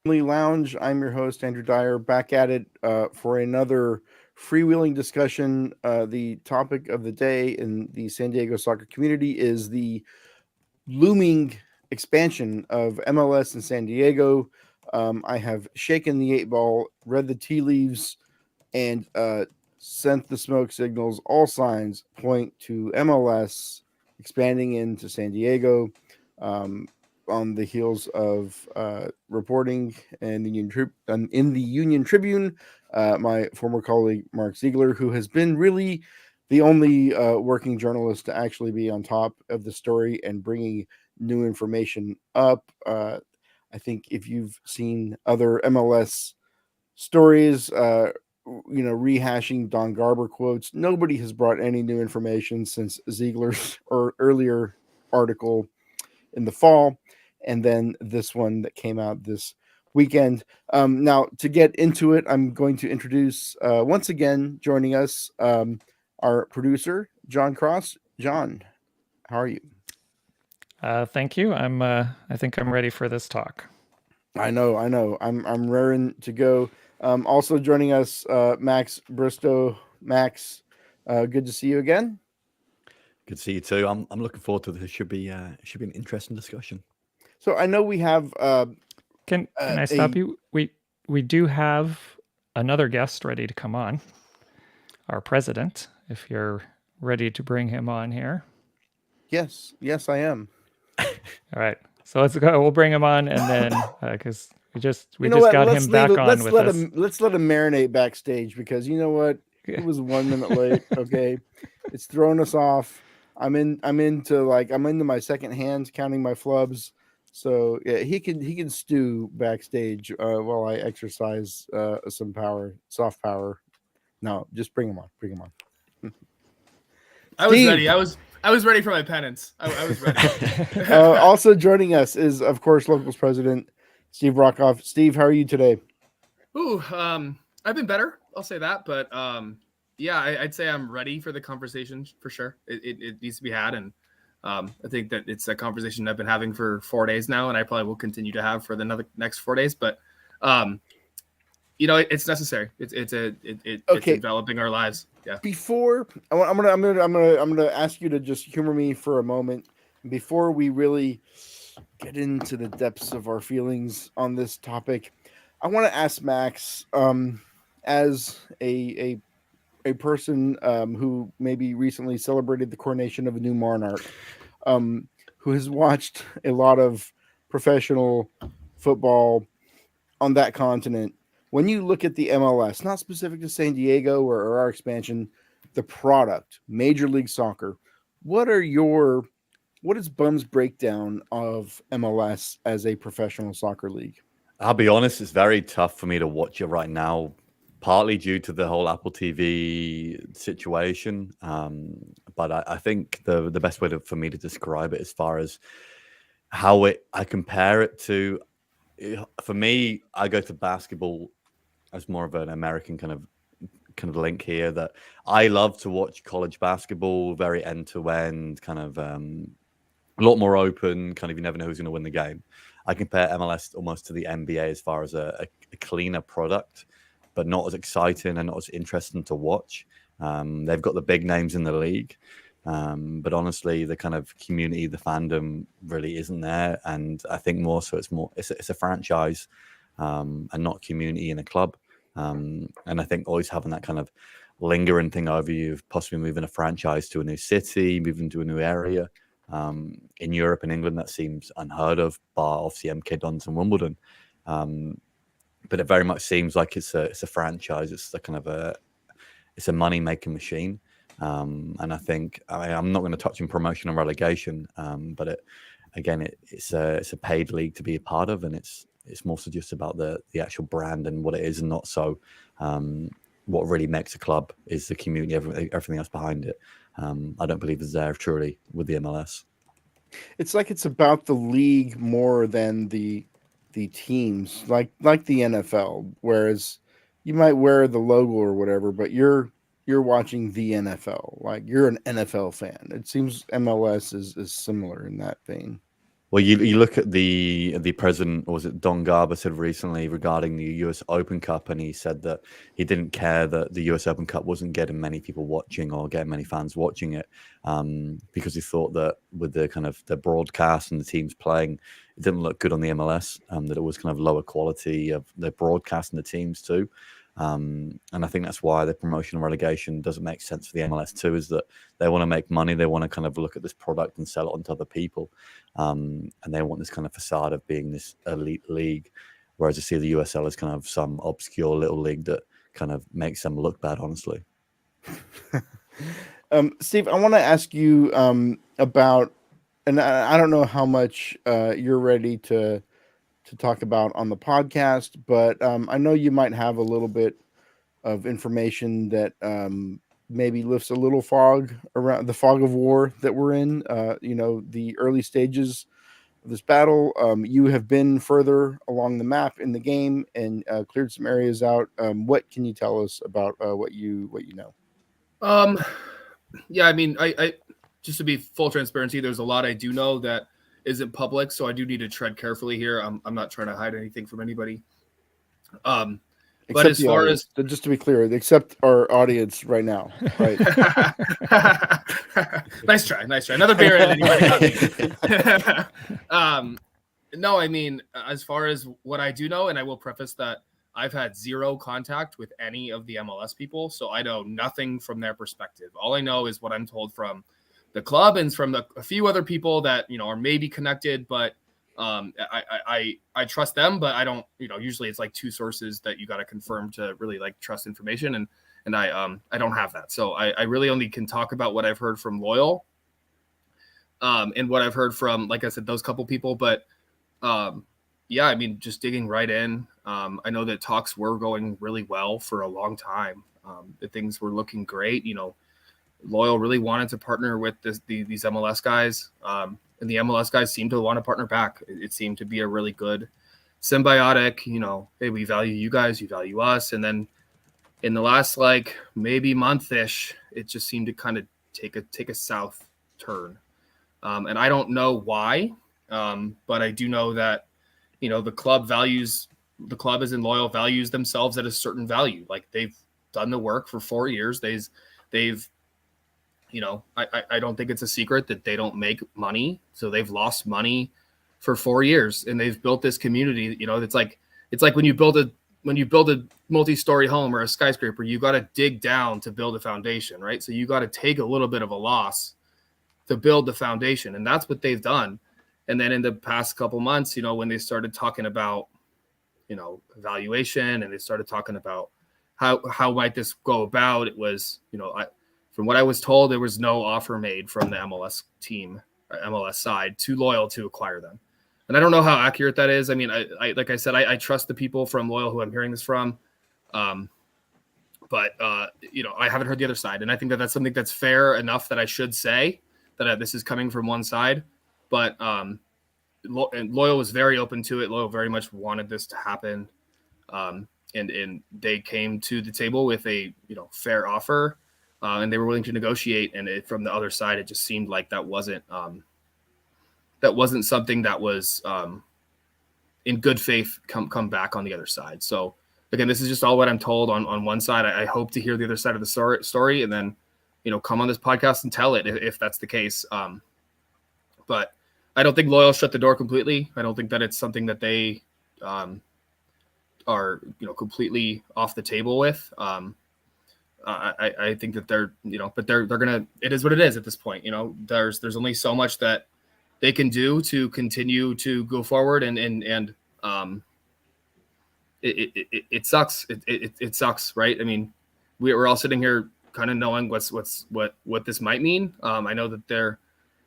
Lounge. I'm your host, Andrew Dyer, back at it for another freewheeling discussion. The topic of the day in the San Diego soccer community is the looming expansion of MLS in San Diego. I have shaken the eight ball, read the tea leaves, and sent the smoke signals. All signs point to MLS expanding into San Diego. Um, on the heels of reporting in the Union Tribune, my former colleague Mark Ziegler, who has been really the only working journalist to actually be on top of the story and bringing new information up. I think if you've seen other MLS stories, rehashing Don Garber quotes, nobody has brought any new information since Ziegler's or earlier article in the fall, and then this one that came out this weekend. Now, to get into it, I'm going to introduce once again joining us our producer, John Cross. John, how are you? Thank you. I think I'm ready for this talk. I know. I'm raring to go. Also joining us, Max Bristow. Max, good to see you again. Good to see you too. I'm looking forward to this. It should be an interesting discussion. So I know we have. Can I stop you? We do have another guest ready to come on. Our president, if you're ready to bring him on here. Yes, I am. All right. So let's go. We'll bring him on, and then because we just got him back on with us. Let's let him marinate backstage, because you know what, it was 1 minute late. Okay, it's throwing us off. I'm into my second hand counting my flubs. So yeah, he can stew backstage while I exercise some power, soft power. No, just bring him on. I was ready. I was ready for my penance. I was ready. Also joining us is, of course, Locals President Steve Brockhoff. Steve, how are you today? Ooh, I've been better. I'll say that. But yeah, I'd say I'm ready for the conversation for sure. It needs to be had, and I think that it's a conversation I've been having for 4 days now, and I probably will continue to have for the next 4 days. But it's necessary. It's enveloping our lives. Yeah. Before I'm gonna ask you to just humor me for a moment before we really get into the depths of our feelings on this topic. I want to ask Max, as a person who maybe recently celebrated the coronation of a new monarch, who has watched a lot of professional football on that continent. When you look at the MLS, not specific to San Diego or our expansion, the product, Major League Soccer, what is Bum's breakdown of MLS as a professional soccer league? I'll be honest, it's very tough for me to watch it right now, partly due to the whole Apple TV situation. But I think the best way for me to describe it, as far as how I compare it to, for me, I go to basketball as more of an American kind of link here, that I love to watch college basketball, very end to end, kind of a lot more open, kind of you never know who's going to win the game. I compare MLS almost to the NBA as far as a cleaner product, but not as exciting and not as interesting to watch. They've got the big names in the league, but honestly, the kind of community, the fandom really isn't there. And I think more so it's a franchise and not community in a club. And I think always having that kind of lingering thing over you of possibly moving a franchise to a new city, moving to a new area. In Europe and England, that seems unheard of, bar obviously MK Dons and Wimbledon. But it very much seems like it's a franchise. It's a kind of it's a money making machine. And I think I'm not going to touch on promotion and relegation, but it's a paid league to be a part of, and it's more so just about the actual brand and what it is, and not so what really makes a club is the community, everything else behind it. I don't believe it's there truly with the MLS. It's like it's about the league more than the teams, like the NFL. Whereas you might wear the logo or whatever, but you're watching the NFL. Like, you're an NFL fan. It seems MLS is similar in that vein. Well, you look at the president, or was it Don Garber, said recently regarding the US Open Cup, and he said that he didn't care that the US Open Cup wasn't getting many people watching or getting many fans watching it, because he thought that with the kind of the broadcast and the teams playing, it didn't look good on the MLS, that it was kind of lower quality of the broadcast and the teams too. And I think that's why the promotion and relegation doesn't make sense for the MLS too, is that they want to make money. They want to kind of look at this product and sell it on to other people. And they want this kind of facade of being this elite league. Whereas I see the USL as kind of some obscure little league that kind of makes them look bad, honestly. Steve, I want to ask you about, and I don't know how much you're ready to talk about on the podcast, but I know you might have a little bit of information that maybe lifts a little fog around the fog of war that we're in, the early stages of this battle. You have been further along the map in the game and cleared some areas out. What can you tell us about what you know? Yeah, I mean, I just to be full transparency, there's a lot I do know that isn't public, so I do need to tread carefully here. I'm not trying to hide anything from anybody. But as far as just to be clear, except our audience right now, right? Nice try. Another beer in anybody. No, I mean, as far as what I do know, and I will preface that I've had zero contact with any of the MLS people, so I know nothing from their perspective. All I know is what I'm told from the club and from a few other people that are maybe connected, but I trust them, but I don't. Usually it's like two sources that you got to confirm to really like trust information, and I don't have that, so I really only can talk about what I've heard from Loyal, and what I've heard from, like I said, those couple people, but yeah, I mean, just digging right in. I know that talks were going really well for a long time. That things were looking great. Loyal really wanted to partner with these MLS guys, and the MLS guys seemed to want to partner back. It seemed to be a really good symbiotic, hey, we value you guys, you value us. And then in the last maybe month-ish, it just seemed to kind of take a south turn. And I don't know why, but I do know that, the club is in Loyal values themselves at a certain value. Like, they've done the work for 4 years. They've I don't think it's a secret that they don't make money. So they've lost money for 4 years, and they've built this community. It's like when you build a multi-story home or a skyscraper, you got to dig down to build a foundation, right? So you got to take a little bit of a loss to build the foundation. And that's what they've done. And then in the past couple months, when they started talking about, valuation, and they started talking about how might this go about, it was, from what I was told, there was no offer made from the MLS team or MLS side to Loyal to acquire them. And I don't know how accurate that is. I mean, I like I said, I trust the people from Loyal who I'm hearing this from. But I haven't heard the other side. And I think that that's something that's fair enough that I should say that this is coming from one side. But and Loyal was very open to it. Loyal very much wanted this to happen. And they came to the table with a, fair offer. And they were willing to negotiate, and from the other side, it just seemed like that wasn't something that was in good faith come back on the other side. So again, this is just all what I'm told on one side. I hope to hear the other side of the story, and then come on this podcast and tell it if that's the case. But I don't think Loyal shut the door completely. I don't think that it's something that they are completely off the table with. I think that they're, but they're gonna. It is what it is at this point. There's only so much that they can do to continue to go forward, and it sucks. It sucks, right? I mean, we're all sitting here kind of knowing what this might mean. I know that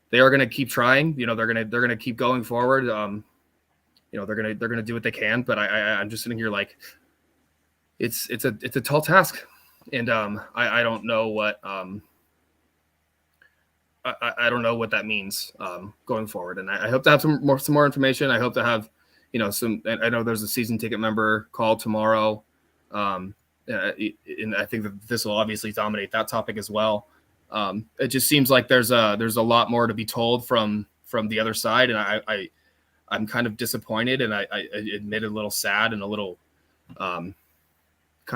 they are gonna keep trying. They're gonna keep going forward. They're gonna do what they can. But I'm just sitting here like, it's a tall task. And I don't know what I don't know what that means going forward. And I hope to have some more information. I hope to have some. I know there's a season ticket member call tomorrow, and I think that this will obviously dominate that topic as well. It just seems like there's a lot more to be told from from the other side, and I'm kind of disappointed, and I admit a little sad and a little kind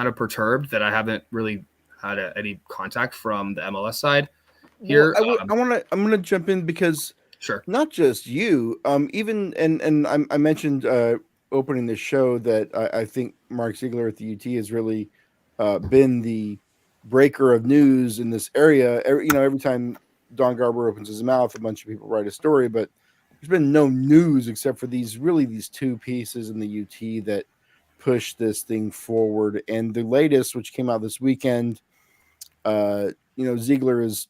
of perturbed that I haven't really had any contact from the MLS side here. Well, I'm gonna jump in because Sure. not just you, even and I mentioned opening the show that I think Mark Ziegler at the UT has really been the breaker of news in this area. Every time Don Garber opens his mouth, a bunch of people write a story, but there's been no news except for these two pieces in the UT that push this thing forward. And the latest, which came out this weekend, Ziegler is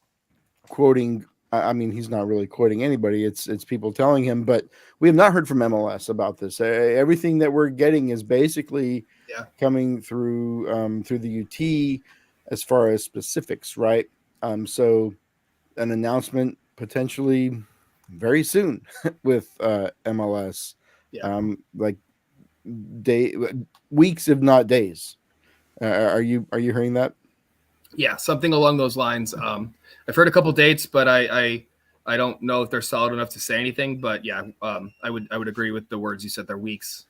quoting. I mean, he's not really quoting anybody. It's people telling him, but we have not heard from MLS about this. Everything that we're getting is basically coming through the UT as far as specifics, right? So an announcement potentially very soon with MLS, like weeks, if not days. Are you hearing that? Yeah, something along those lines. I've heard a couple dates, but I don't know if they're solid enough to say anything. But yeah, I would agree with the words you said. They're weeks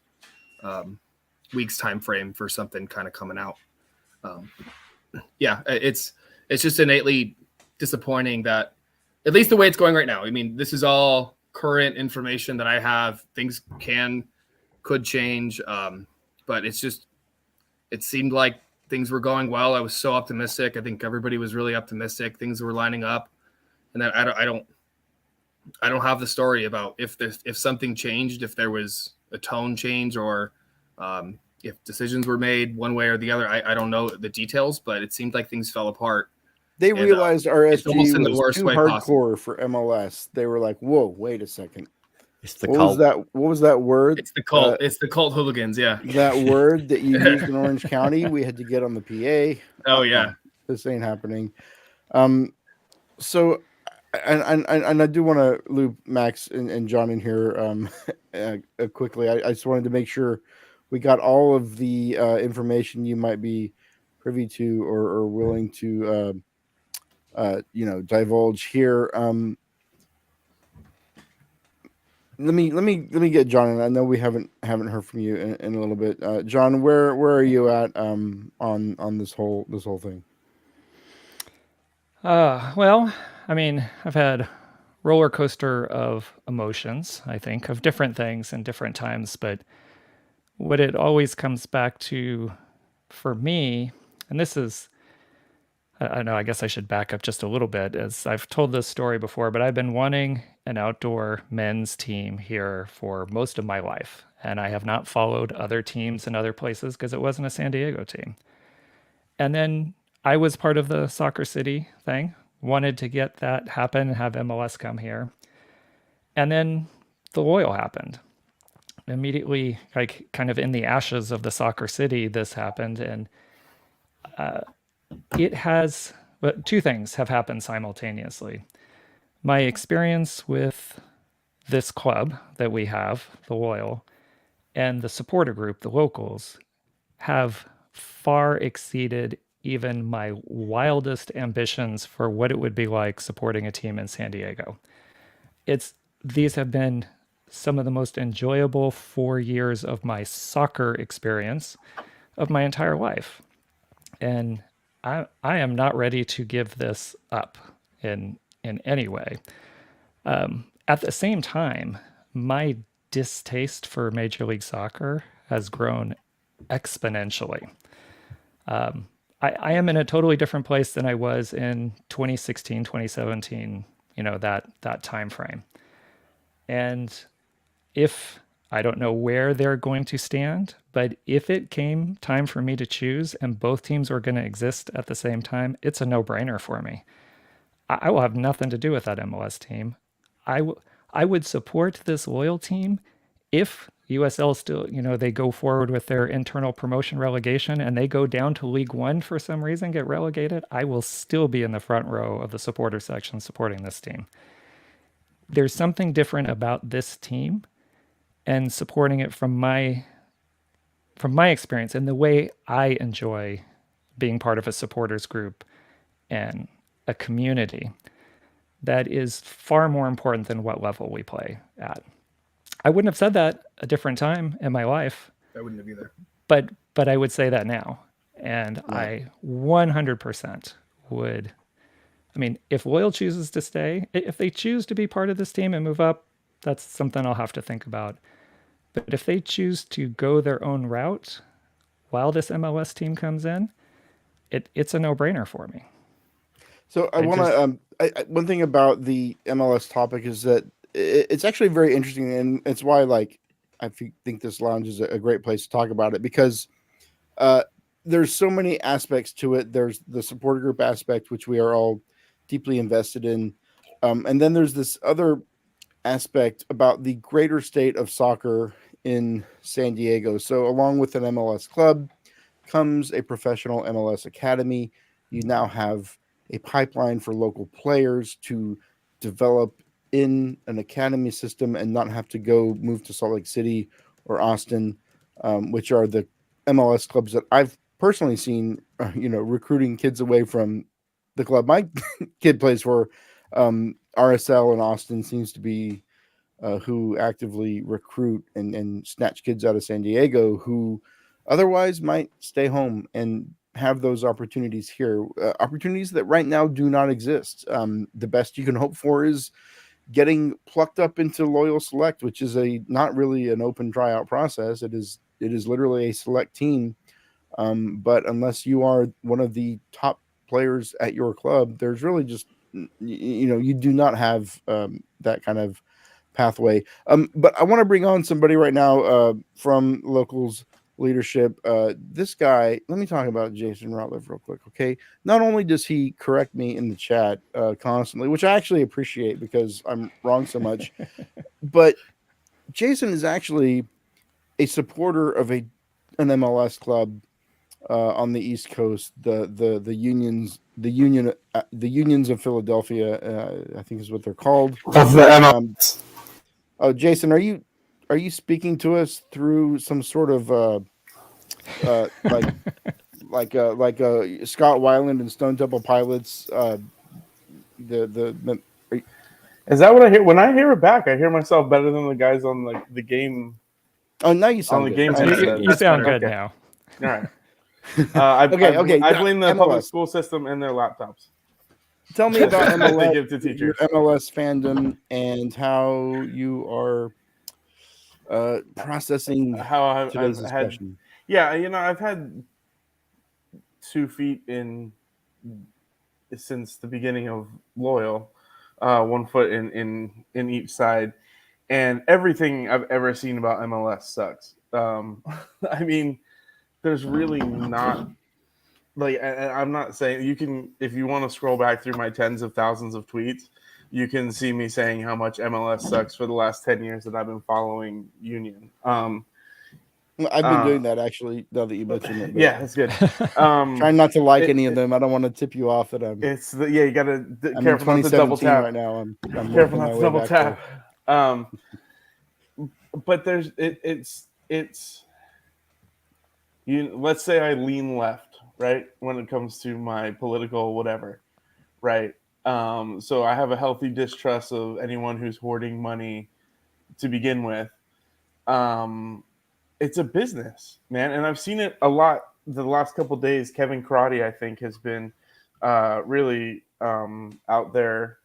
time frame for something kind of coming out. It's just innately disappointing that, at least the way it's going right now. I mean, this is all current information that I have. Things could change, but it seemed like things were going well. I was so optimistic. I think everybody was really optimistic. Things were lining up, and then I don't have the story about if something changed, if there was a tone change, or if decisions were made one way or the other. I don't know the details, but it seemed like things fell apart. They realized RSG was too hardcore possible for MLS. They were like, "Whoa, wait a second. It's the cult. What was that word? It's the cult. It's the cult hooligans. Yeah, that word that you used in Orange County. We had to get on the PA. Oh yeah, this ain't happening. So, and I do want to loop Max and John in here quickly. I just wanted to make sure we got all of the information you might be privy to or willing to divulge here. Let me get John, and I know we haven't heard from you in a little bit. John, where are you at on this whole thing? Well, I mean, I've had roller coaster of emotions, I think, of different things and different times, but what it always comes back to for me, and this is, I know, I guess I should back up just a little bit, as I've told this story before, but I've been wanting an outdoor men's team here for most of my life, and I have not followed other teams in other places because it wasn't a San Diego team. And then I was part of the Soccer City thing, wanted to get that happen and have MLS come here. And then the Loyal happened. Immediately, like kind of in the ashes of the Soccer City, this happened. And it has, but two things have happened simultaneously. My experience with this club that we have, the Loyal, and the supporter group, the locals, have far exceeded even my wildest ambitions for what it would be like supporting a team in San Diego. These have been some of the most enjoyable 4 years of my soccer experience of my entire life. And I am not ready to give this up in any way. At the same time, my distaste for Major League Soccer has grown exponentially. I am in a totally different place than I was in 2016, 2017, that time frame. And if I don't know where they're going to stand, but if it came time for me to choose and both teams were going to exist at the same time, it's a no-brainer for me. I will have nothing to do with that MLS team. I would support this Loyal team if USL still, they go forward with their internal promotion relegation and they go down to League One for some reason, get relegated. I will still be in the front row of the supporter section supporting this team. There's something different about this team and supporting it from my experience and the way I enjoy being part of a supporters group and a community that is far more important than what level we play at. I wouldn't have said that a different time in my life, I wouldn't have either. but I would say that now. And I 100% would. I mean, if Loyal chooses to stay, if they choose to be part of this team and move up, that's something I'll have to think about. But if they choose to go their own route while this MLS team comes in, it's a no-brainer for me. So I want to. One thing about the MLS topic is that it's actually very interesting, and it's why I think this lounge is a great place to talk about it, because there's so many aspects to it. There's the supporter group aspect, which we are all deeply invested in, and then there's this other aspect about the greater state of soccer in San Diego. So along with an MLS club comes a professional MLS academy. You now have a pipeline for local players to develop in an academy system and not have to go move to Salt Lake City or Austin, which are the MLS clubs that I've personally seen, recruiting kids away from the club my kid plays for. RSL in Austin seems to be who actively recruit and snatch kids out of San Diego who otherwise might stay home and have those opportunities here, opportunities that right now do not exist. The best you can hope for is getting plucked up into Loyal Select, which is not really an open tryout process. It is literally a select team. But unless you are one of the top players at your club, there's really just, you do not have that kind of pathway. But I want to bring on somebody right now from Locals leadership. This guy, let me talk about Jason Radcliff real quick, okay? Not only does he correct me in the chat constantly, which I actually appreciate because I'm wrong so much, but Jason is actually a supporter of an MLS club on the East Coast, the Unions of Philadelphia, I think is what they're called. Of the MLS. Oh, Jason, are you speaking to us through some sort of like Scott Weiland and Stone Temple Pilots? Is that what I hear? When I hear it back, I hear myself better than the guys on the game. Oh, now you sound on the good. game. You sound good okay. now. All right. I blame the MLS. public school system and their laptops. Tell me about MLS, they give to teachers. your MLS fandom, and how you are processing how today's I've had. discussion. Yeah, I've had 2 feet in since the beginning of Loyal, 1 foot in each side, and everything I've ever seen about MLS sucks. I mean, there's really not. I'm not saying you can, if you want to scroll back through my tens of thousands of tweets, you can see me saying how much MLS sucks for the last 10 years that I've been following Union. I've been doing that actually, now that you mentioned it. Yeah, that's good. Trying not to like any of them. I don't want to tip you off that I'm. You got to careful not to double tap right now. I'm careful not to double tap. But it's let's say I lean left, right, when it comes to my political whatever, right? So I have a healthy distrust of anyone who's hoarding money to begin with. It's a business, man, and I've seen it a lot the last couple of days. Kevin Karate, I think, has been really out there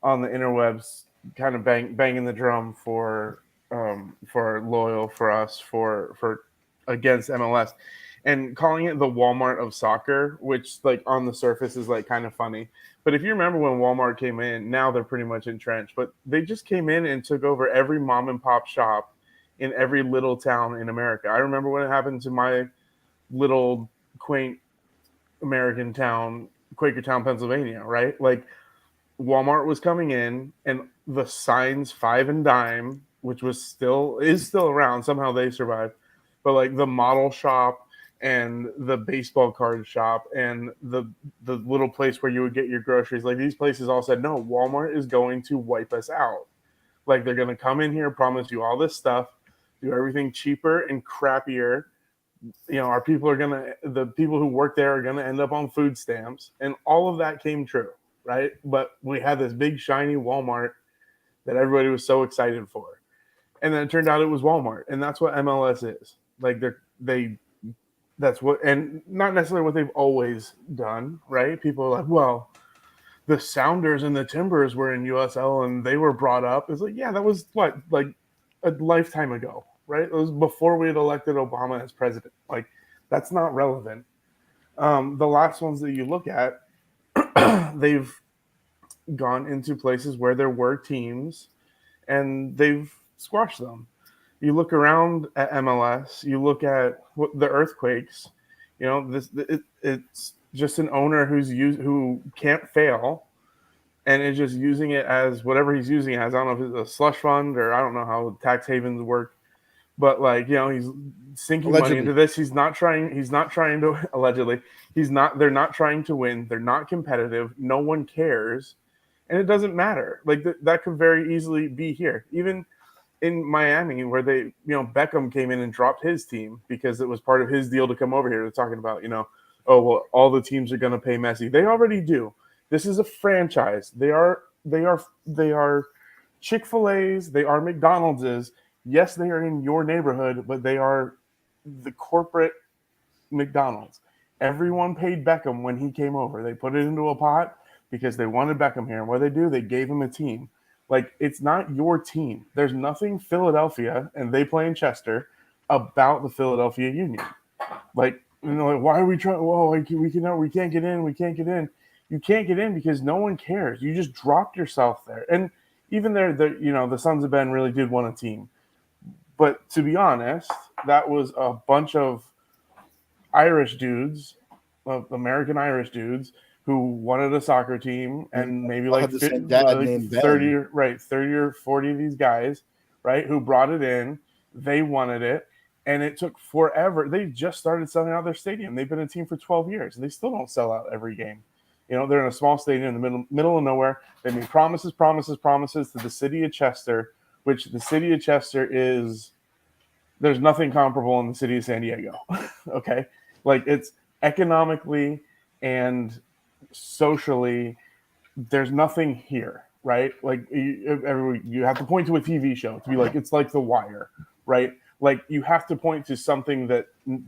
on the interwebs, kind of banging the drum for Loyal, for us, for against MLS, and calling it the Walmart of soccer, which on the surface is kind of funny. But if you remember when Walmart came in, now they're pretty much entrenched, but they just came in and took over every mom and pop shop in every little town in America. I remember when it happened to my little quaint American town, Quakertown, Pennsylvania, right? Walmart was coming in, and the signs 5 and dime, which is still around. Somehow they survived. But the model shop and the baseball card shop and the little place where you would get your groceries, these places all said, no, Walmart is going to wipe us out. They're going to come in here, promise you all this stuff, do everything cheaper and crappier. Our people the people who work there are going to end up on food stamps, and all of that came true. right? But we had this big shiny Walmart that everybody was so excited for. And then it turned out it was Walmart. And that's what MLS is. Like that's what, and not necessarily what they've always done, right? People are like, well, the Sounders and the Timbers were in USL and they were brought up. It's like, yeah, that was what, like a lifetime ago, right? It was before we had elected Obama as president. Like, that's not relevant. The last ones that you look at, they've gone into places where there were teams and they've squashed them. You look around at MLS, you look at the Earthquakes, it's just an owner who can't fail and is just using it as whatever he's using it as. I don't know if it's a slush fund or I don't know how tax havens work, but he's sinking money into this. He's not trying to allegedly. They're not trying to win. They're not competitive. No one cares. And it doesn't matter. Like that could very easily be here. Even in Miami, where Beckham came in and dropped his team because it was part of his deal to come over here. They're talking about, oh, well, all the teams are going to pay Messi. They already do. This is a franchise. They are Chick-fil-A's. They are McDonald's. Yes, they are in your neighborhood, but they are the corporate McDonald's. Everyone paid Beckham when he came over. They put it into a pot because they wanted Beckham here. And what did they gave him a team. Like, it's not your team. There's nothing Philadelphia, and they play in Chester, about the Philadelphia Union. Like, why are we trying? Whoa, we can't get in. We can't get in. You can't get in because no one cares. You just dropped yourself there. And even there, the Sons of Ben really did want a team. But to be honest, that was a bunch of Irish dudes, American Irish dudes, who wanted a soccer team, and maybe like 30 or 40 of these guys, right, who brought it in. They wanted it, and it took forever. They just started selling out their stadium. They've been a team for 12 years, and they still don't sell out every game. They're in a small stadium in the middle of nowhere. They made promises to the city of Chester, which the city of Chester is – there's nothing comparable in the city of San Diego, okay? Like, it's economically and – socially, there's nothing here, right? Like you have to point to a TV show to be like, it's like The Wire, right? Like, you have to point to something that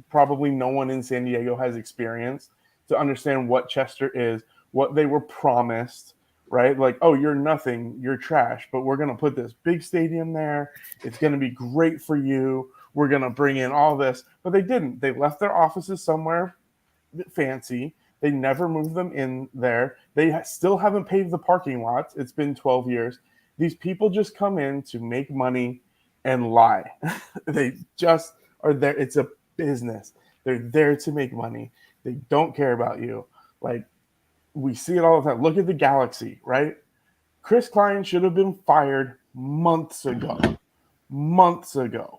probably no one in San Diego has experienced to understand what Chester is, what they were promised, right? Like, oh, you're nothing, you're trash, but we're going to put this big stadium there. It's going to be great for you. We're going to bring in all this. But they didn't. They left their offices somewhere fancy. They never moved them in there. They still haven't paved the parking lots. It's been 12 years. These people just come in to make money and lie. They just are there. It's a business. They're there to make money. They don't care about you. Like, we see it all the time. Look at the Galaxy, right? Chris Klein should have been fired months ago.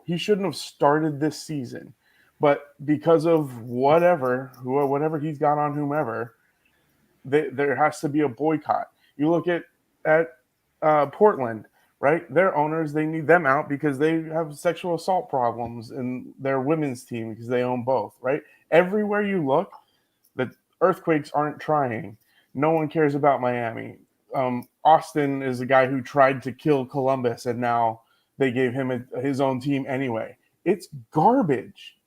He shouldn't have started this season. But because of whatever he's got on whomever, there has to be a boycott. You look at Portland, right? Their owners, they need them out because they have sexual assault problems in their women's team because they own both, right? Everywhere you look, the Earthquakes aren't trying. No one cares about Miami. Austin is a guy who tried to kill Columbus, and now they gave him his own team anyway. It's garbage.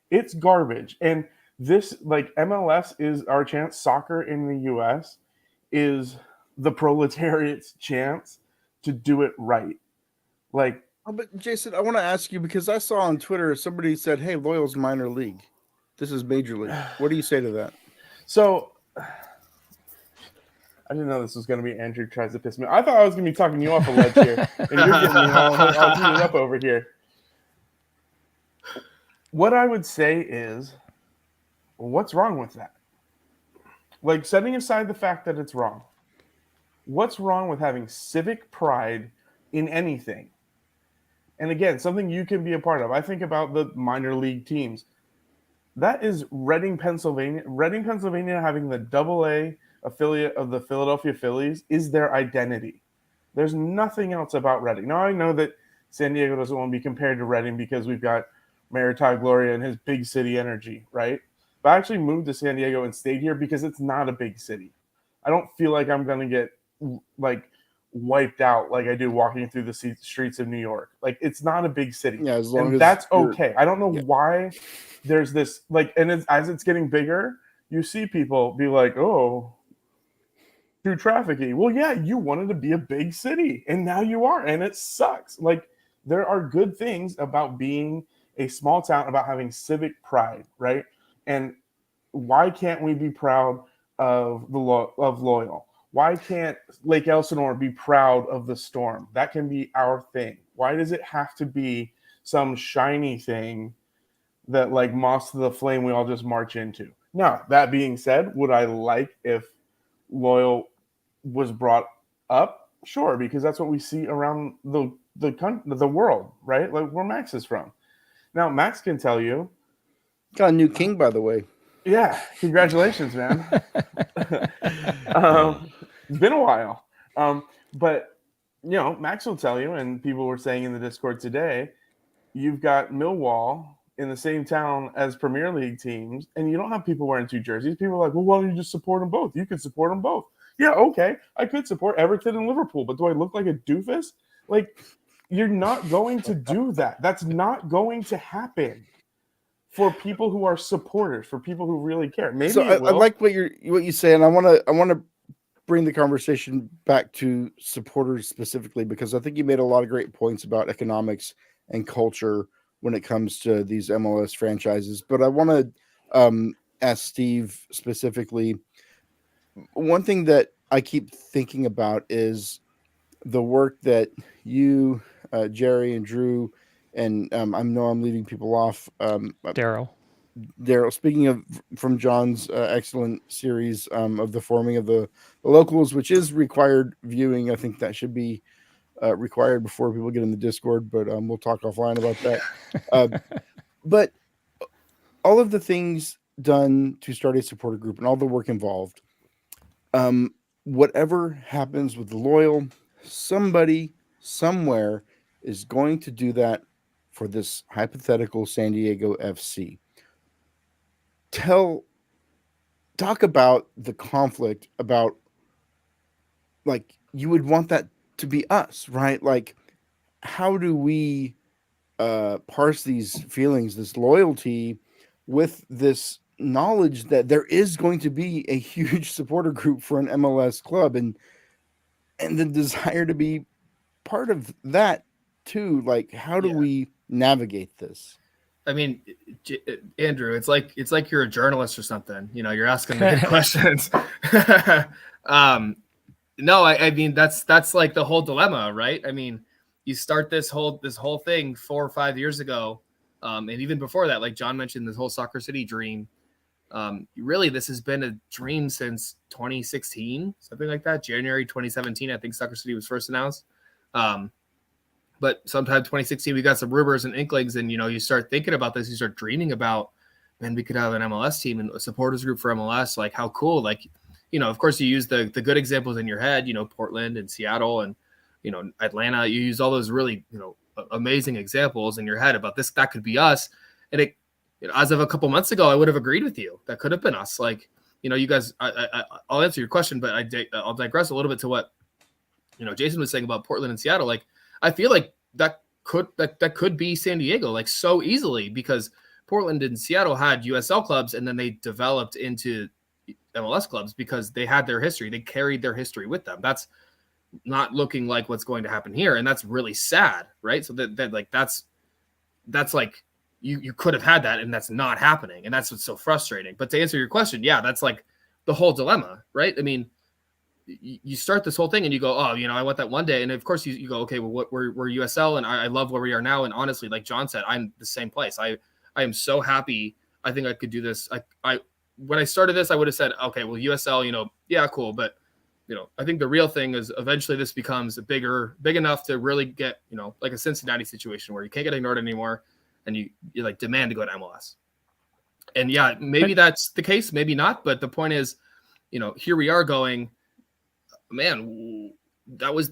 It's garbage. And this, like, MLS is our chance. Soccer in the U.S. is the proletariat's chance to do it right. Like, but Jason, I want to ask you, because I saw on Twitter somebody said, hey, Loyal's minor league. This is major league. What do you say to that? So I didn't know this was going to be Andrew tries to piss me off. I thought I was going to be talking you off a ledge here. And you're getting me all heated up over here. What I would say is, what's wrong with that? Like, setting aside the fact that it's wrong, what's wrong with having civic pride in anything? And again, something you can be a part of. I think about the minor league teams. That is Reading, Pennsylvania. Reading, Pennsylvania, having the AA affiliate of the Philadelphia Phillies is their identity. There's nothing else about Reading. Now, I know that San Diego doesn't want to be compared to Reading because we've got Mayor Todd Gloria and his big city energy, right? But I actually moved to San Diego and stayed here because it's not a big city. I don't feel like I'm going to get like wiped out like I do walking through the streets of New York. Like, it's not a big city. Yeah, as long and as that's you're- okay. I don't know why there's this like, and as it's getting bigger, you see people be like, oh, through trafficking. Well, yeah, you wanted to be a big city and now you are, and it sucks. Like, there are good things about being a small town, about having civic pride, right? And why can't we be proud of of Loyal? Why can't Lake Elsinore be proud of the Storm? That can be our thing. Why does it have to be some shiny thing that, like, moths to the flame, we all just march into? Now, that being said, would I like if Loyal was brought up? Sure, because that's what we see around the world, right? Like, where Max is from. Now, Max can tell you. Got a new king, by the way. Yeah, congratulations, man. It's been a while. But, you know, Max will tell you, and people were saying in the Discord today, you've got Millwall in the same town as Premier League teams, and you don't have people wearing two jerseys. People are like, well, why don't you just support them both? You could support them both. Yeah, okay. I could support Everton and Liverpool, but do I look like a doofus? Like, you're not going to do that. That's not going to happen. For people who are supporters, for people who really care. Maybe so I like what you say, and I want to bring the conversation back to supporters specifically, because I think you made a lot of great points about economics and culture when it comes to these MLS franchises. But I want to ask Steve specifically. One thing that I keep thinking about is the work that you, Jerry, and Drew, and I know I'm leaving people off. Daryl, speaking of from John's excellent series of the forming of the locals, which is required viewing. I think that should be required before people get in the Discord, but we'll talk offline about that. But all of the things done to start a supporter group and all the work involved, whatever happens with the Loyal, somebody somewhere is going to do that for this hypothetical San Diego FC. Talk about the conflict, about, like, you would want that to be us, right? Like, how do we parse these feelings, this loyalty, with this knowledge that there is going to be a huge supporter group for an MLS club, and the desire to be part of that too? Like, how do we navigate this? I mean, Andrew, it's like you're a journalist or something. You know, you're asking the good questions. No, I mean, that's like the whole dilemma, right? I mean, you start this whole thing 4 or 5 years ago, and even before that, like John mentioned, this whole Soccer City dream. Really, this has been a dream since 2016, something like that. January 2017, I think Soccer City was first announced. But sometime 2016, we got some rumors and inklings, and, you know, you start thinking about this, you start dreaming about, man, we could have an MLS team and a supporters group for MLS. Like, how cool. Like, you know, of course, you use the good examples in your head, you know, Portland and Seattle and, you know, Atlanta. You use all those really, you know, amazing examples in your head about this. That could be us. And it, you know, as of a couple months ago, I would have agreed with you. That could have been us. Like, you know, you guys, I'll answer your question, but I'll digress a little bit to what, you know, Jason was saying about Portland and Seattle. Like, I feel like that could be San Diego, like, so easily, because Portland and Seattle had USL clubs, and then they developed into MLS clubs because they had their history. They carried their history with them. That's not looking like what's going to happen here, and that's really sad, right? So that like that's like you could have had that, and that's not happening, and that's what's so frustrating. But to answer your question, yeah, that's like the whole dilemma, right? I mean, you start this whole thing and you go, oh, you know, I want that one day. And of course you go, okay, well, we're USL, and I love where we are now. And honestly, like John said, I'm the same place. I am so happy. I think I could do this. When I started this, I would have said, okay, well, USL, you know, yeah, cool. But, you know, I think the real thing is eventually this becomes big enough to really get, you know, like a Cincinnati situation where you can't get ignored anymore, and you like demand to go to MLS. And yeah, maybe that's the case, maybe not. But the point is, you know, here we are going, man,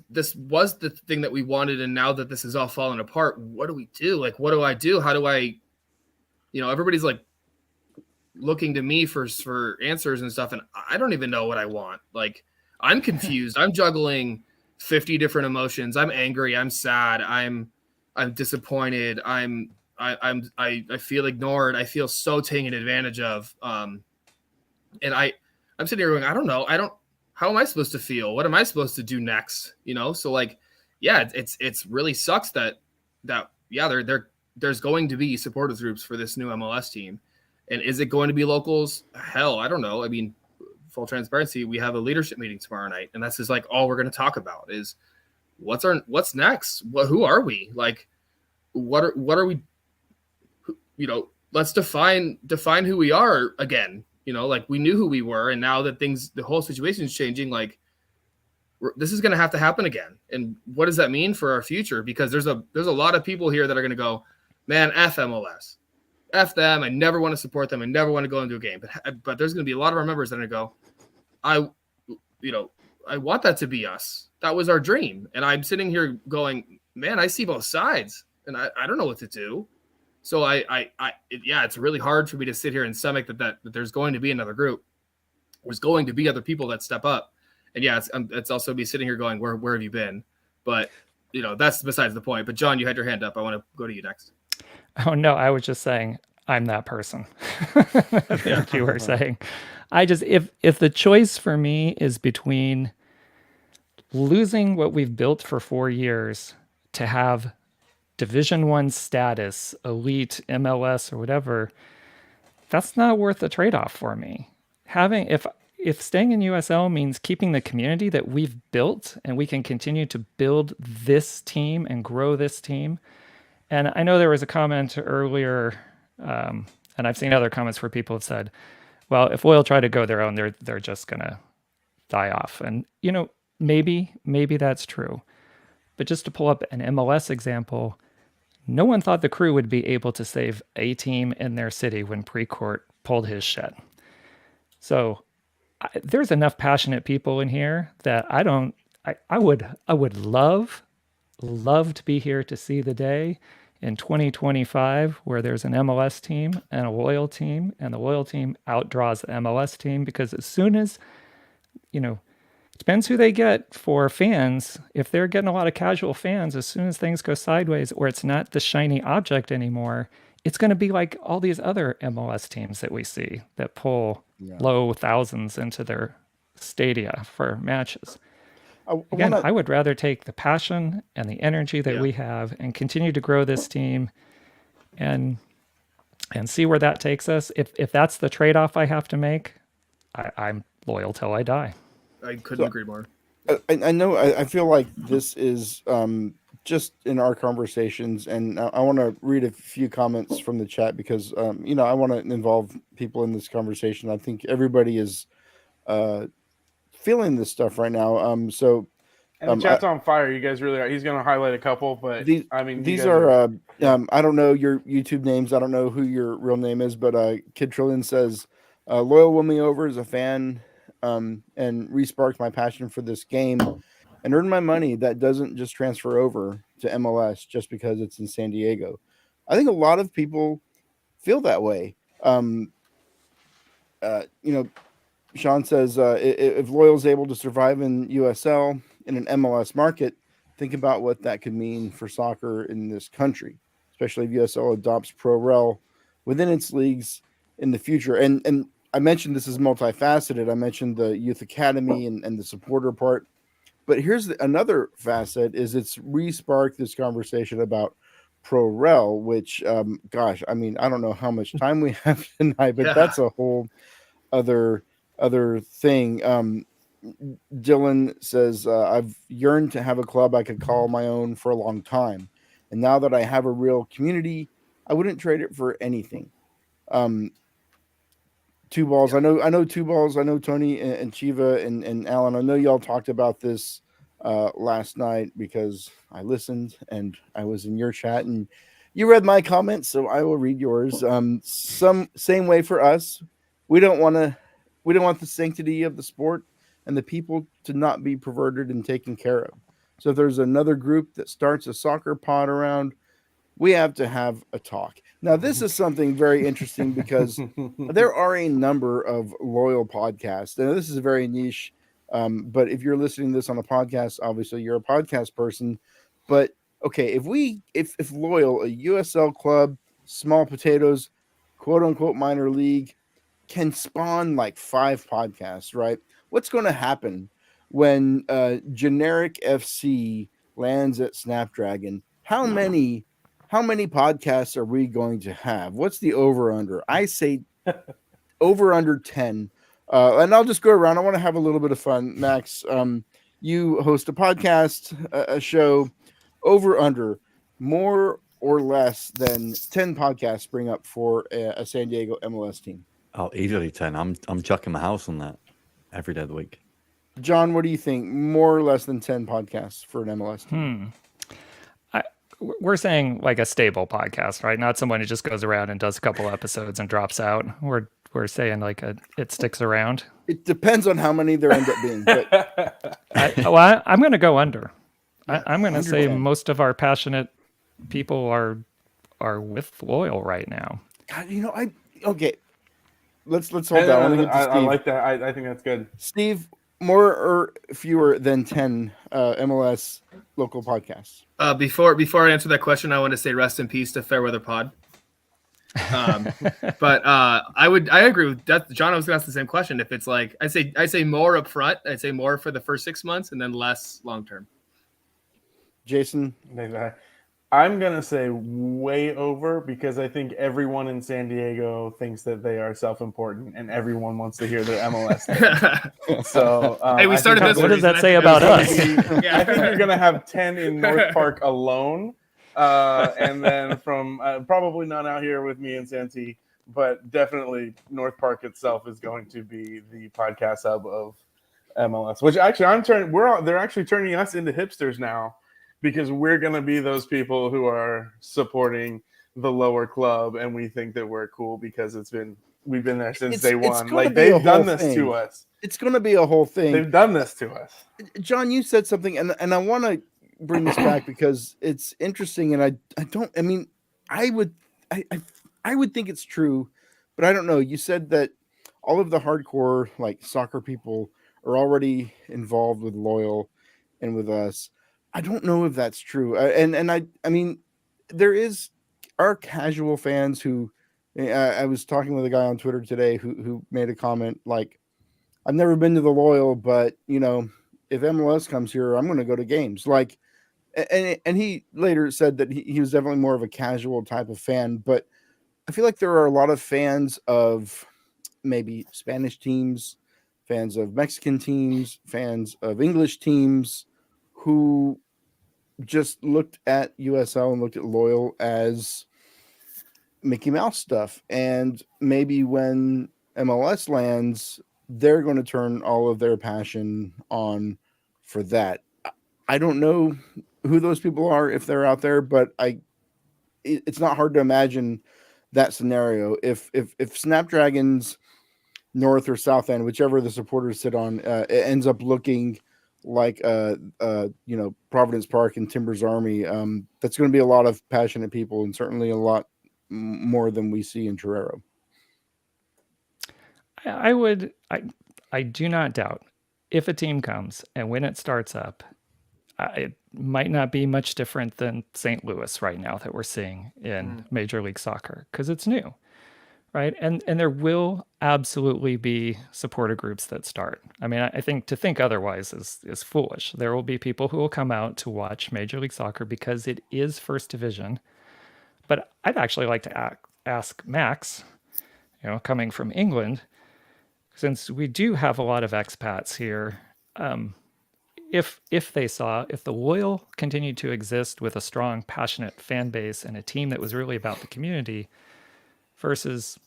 this was the thing that we wanted, and now that this is all falling apart, what do we do? Like, what do I do? How do I, you know, everybody's like looking to me for answers and stuff, and I don't even know what I want. Like, I'm confused. I'm juggling 50 different emotions. I'm angry. I'm sad. I'm disappointed. I feel ignored. I feel so taken advantage of. And I'm sitting here going, I don't know. How am I supposed to feel? What am I supposed to do next? So like, yeah, it's really sucks that yeah, there's going to be supporters groups for this new MLS team. And is it going to be locals? Hell, I don't know. I mean, full transparency, we have a leadership meeting tomorrow night, and that's just like all we're going to talk about is what's next? Who are we? Like, what are we? Let's define who we are again. Like, we knew who we were, and now that the whole situation is changing, like, this is going to have to happen again. And what does that mean for our future? Because there's a lot of people here that are going to go, man, F MLS. F them. I never want to support them. I never want to go into a game. But there's going to be a lot of our members that are going to go, I want that to be us. That was our dream. And I'm sitting here going, man, I see both sides, and I don't know what to do. So it's really hard for me to sit here and stomach that there's going to be another group. There's going to be other people that step up. And yeah, it's also me sitting here going, where have you been? But that's besides the point. But John, you had your hand up. I want to go to you next. Oh no, I was just saying I'm that person. Like you were saying. I just if the choice for me is between losing what we've built for 4 years to have Division 1 status, elite, MLS or whatever, that's not worth the trade-off for me. If staying in USL means keeping the community that we've built and we can continue to build this team and grow this team. And I know there was a comment earlier, and I've seen other comments where people have said, well, if Loyal try to go their own, they're just going to die off. And, maybe that's true. But just to pull up an MLS example, no one thought the Crew would be able to save a team in their city when Precourt pulled his shed. So there's enough passionate people in here that I would love to be here to see the day in 2025 where there's an MLS team and a Loyal team, and the Loyal team outdraws the MLS team, because as soon as, it depends who they get for fans. If they're getting a lot of casual fans, as soon as things go sideways or it's not the shiny object anymore, it's going to be like all these other MLS teams that we see that pull low thousands into their stadia for matches. I would rather take the passion and the energy that we have and continue to grow this team and see where that takes us. If that's the trade-off I have to make, I'm loyal till I die. I couldn't agree more. I know. I feel like this is just in our conversations, and I want to read a few comments from the chat because I want to involve people in this conversation. I think everybody is feeling this stuff right now. And the chat's on fire. You guys really are. He's going to highlight a couple, but these are I don't know your YouTube names. I don't know who your real name is, but Kid Trillion says, Loyal won me over as a fan and re-sparked my passion for this game and earned my money that doesn't just transfer over to MLS just because it's in San Diego. I think a lot of people feel that way. Sean says, if Loyal's able to survive in USL in an MLS market, think about what that could mean for soccer in this country, especially if USL adopts Pro Rel within its leagues in the future. And I mentioned this is multifaceted. I mentioned the youth academy and the supporter part. But here's another facet is it's re-sparked this conversation about Pro Rel, which, I don't know how much time we have tonight, but that's a whole other thing. Dylan says, I've yearned to have a club I could call my own for a long time. And now that I have a real community, I wouldn't trade it for anything. Two Balls. I know Two Balls. I know Tony and Chiva and Alan. I know y'all talked about this last night because I listened and I was in your chat and you read my comments, so I will read yours. Same way for us. We don't want the sanctity of the sport and the people to not be perverted and taken care of. So if there's another group that starts a soccer pod around, we have to have a talk. Now, this is something very interesting because there are a number of loyal podcasts. Now, this is very niche, but if you're listening to this on a podcast, obviously you're a podcast person. But okay, if loyal, a USL club, small potatoes, quote unquote minor league, can spawn like 5 podcasts, right? What's going to happen when generic FC lands at Snapdragon? How many podcasts are we going to have? What's the over under? I say over under 10. And I'll just go around. I want to have a little bit of fun. Max, you host a podcast, a show, over under, more or less than 10 podcasts spring up for a San Diego MLS team. Oh, easily 10. I'm chucking my house on that every day of the week. John, what do you think? More or less than 10 podcasts for an MLS team? We're saying like a stable podcast, right? Not someone who just goes around and does a couple episodes and drops out. We're saying like it sticks around. It depends on how many there end up being. But I'm going to go under. I'm going to say 10. most of our passionate people are with Loyal right now. God, okay. Let's hold that. I like that. I think that's good. Steve, more or fewer than 10 MLS local podcasts? Before I answer that question, I want to say rest in peace to Fairweather Pod. But I agree with that. John, I was going to ask the same question. If it's like I say more up front, I'd say more for the first 6 months and then less long term. Jason, I'm going to say way over because I think everyone in San Diego thinks that they are self-important and everyone wants to hear their MLS name. So, hey, we started this. What does that say about us? I think you're going to have 10 in North Park alone. And then from probably not out here with me in Santee, but definitely North Park itself is going to be the podcast hub of MLS, which actually they're actually turning us into hipsters now, because we're going to be those people who are supporting the lower club, and we think that we're cool because we've been there since day one. Like, they've done this to us. It's going to be a whole thing. They've done this to us. John, you said something, and I want to bring this back because it's interesting, and I would think it's true, but I don't know. You said that all of the hardcore like soccer people are already involved with Loyal and with us. I don't know if that's true. I mean, there are casual fans who I was talking with a guy on Twitter today who made a comment like, I've never been to the Loyal, but if MLS comes here, I'm going to go to games. Like, and he later said that he was definitely more of a casual type of fan, but I feel like there are a lot of fans of maybe Spanish teams, fans of Mexican teams, fans of English teams who just looked at USL and looked at Loyal as Mickey Mouse stuff. And maybe when MLS lands, they're going to turn all of their passion on for that. I don't know who those people are, if they're out there, but it's not hard to imagine that scenario. If Snapdragon's north or south end, whichever the supporters sit on, it ends up looking like Providence Park and Timbers Army, that's going to be a lot of passionate people, and certainly a lot more than we see in Torero. I do not doubt if a team comes and when it starts up, it might not be much different than St. Louis right now that we're seeing in Major League Soccer, because it's new. Right. And there will absolutely be supporter groups that start. I mean, I think to think otherwise is foolish. There will be people who will come out to watch Major League Soccer because it is first division. But I'd actually like to ask Max, coming from England, since we do have a lot of expats here, if the Loyal continued to exist with a strong, passionate fan base and a team that was really about the community versus,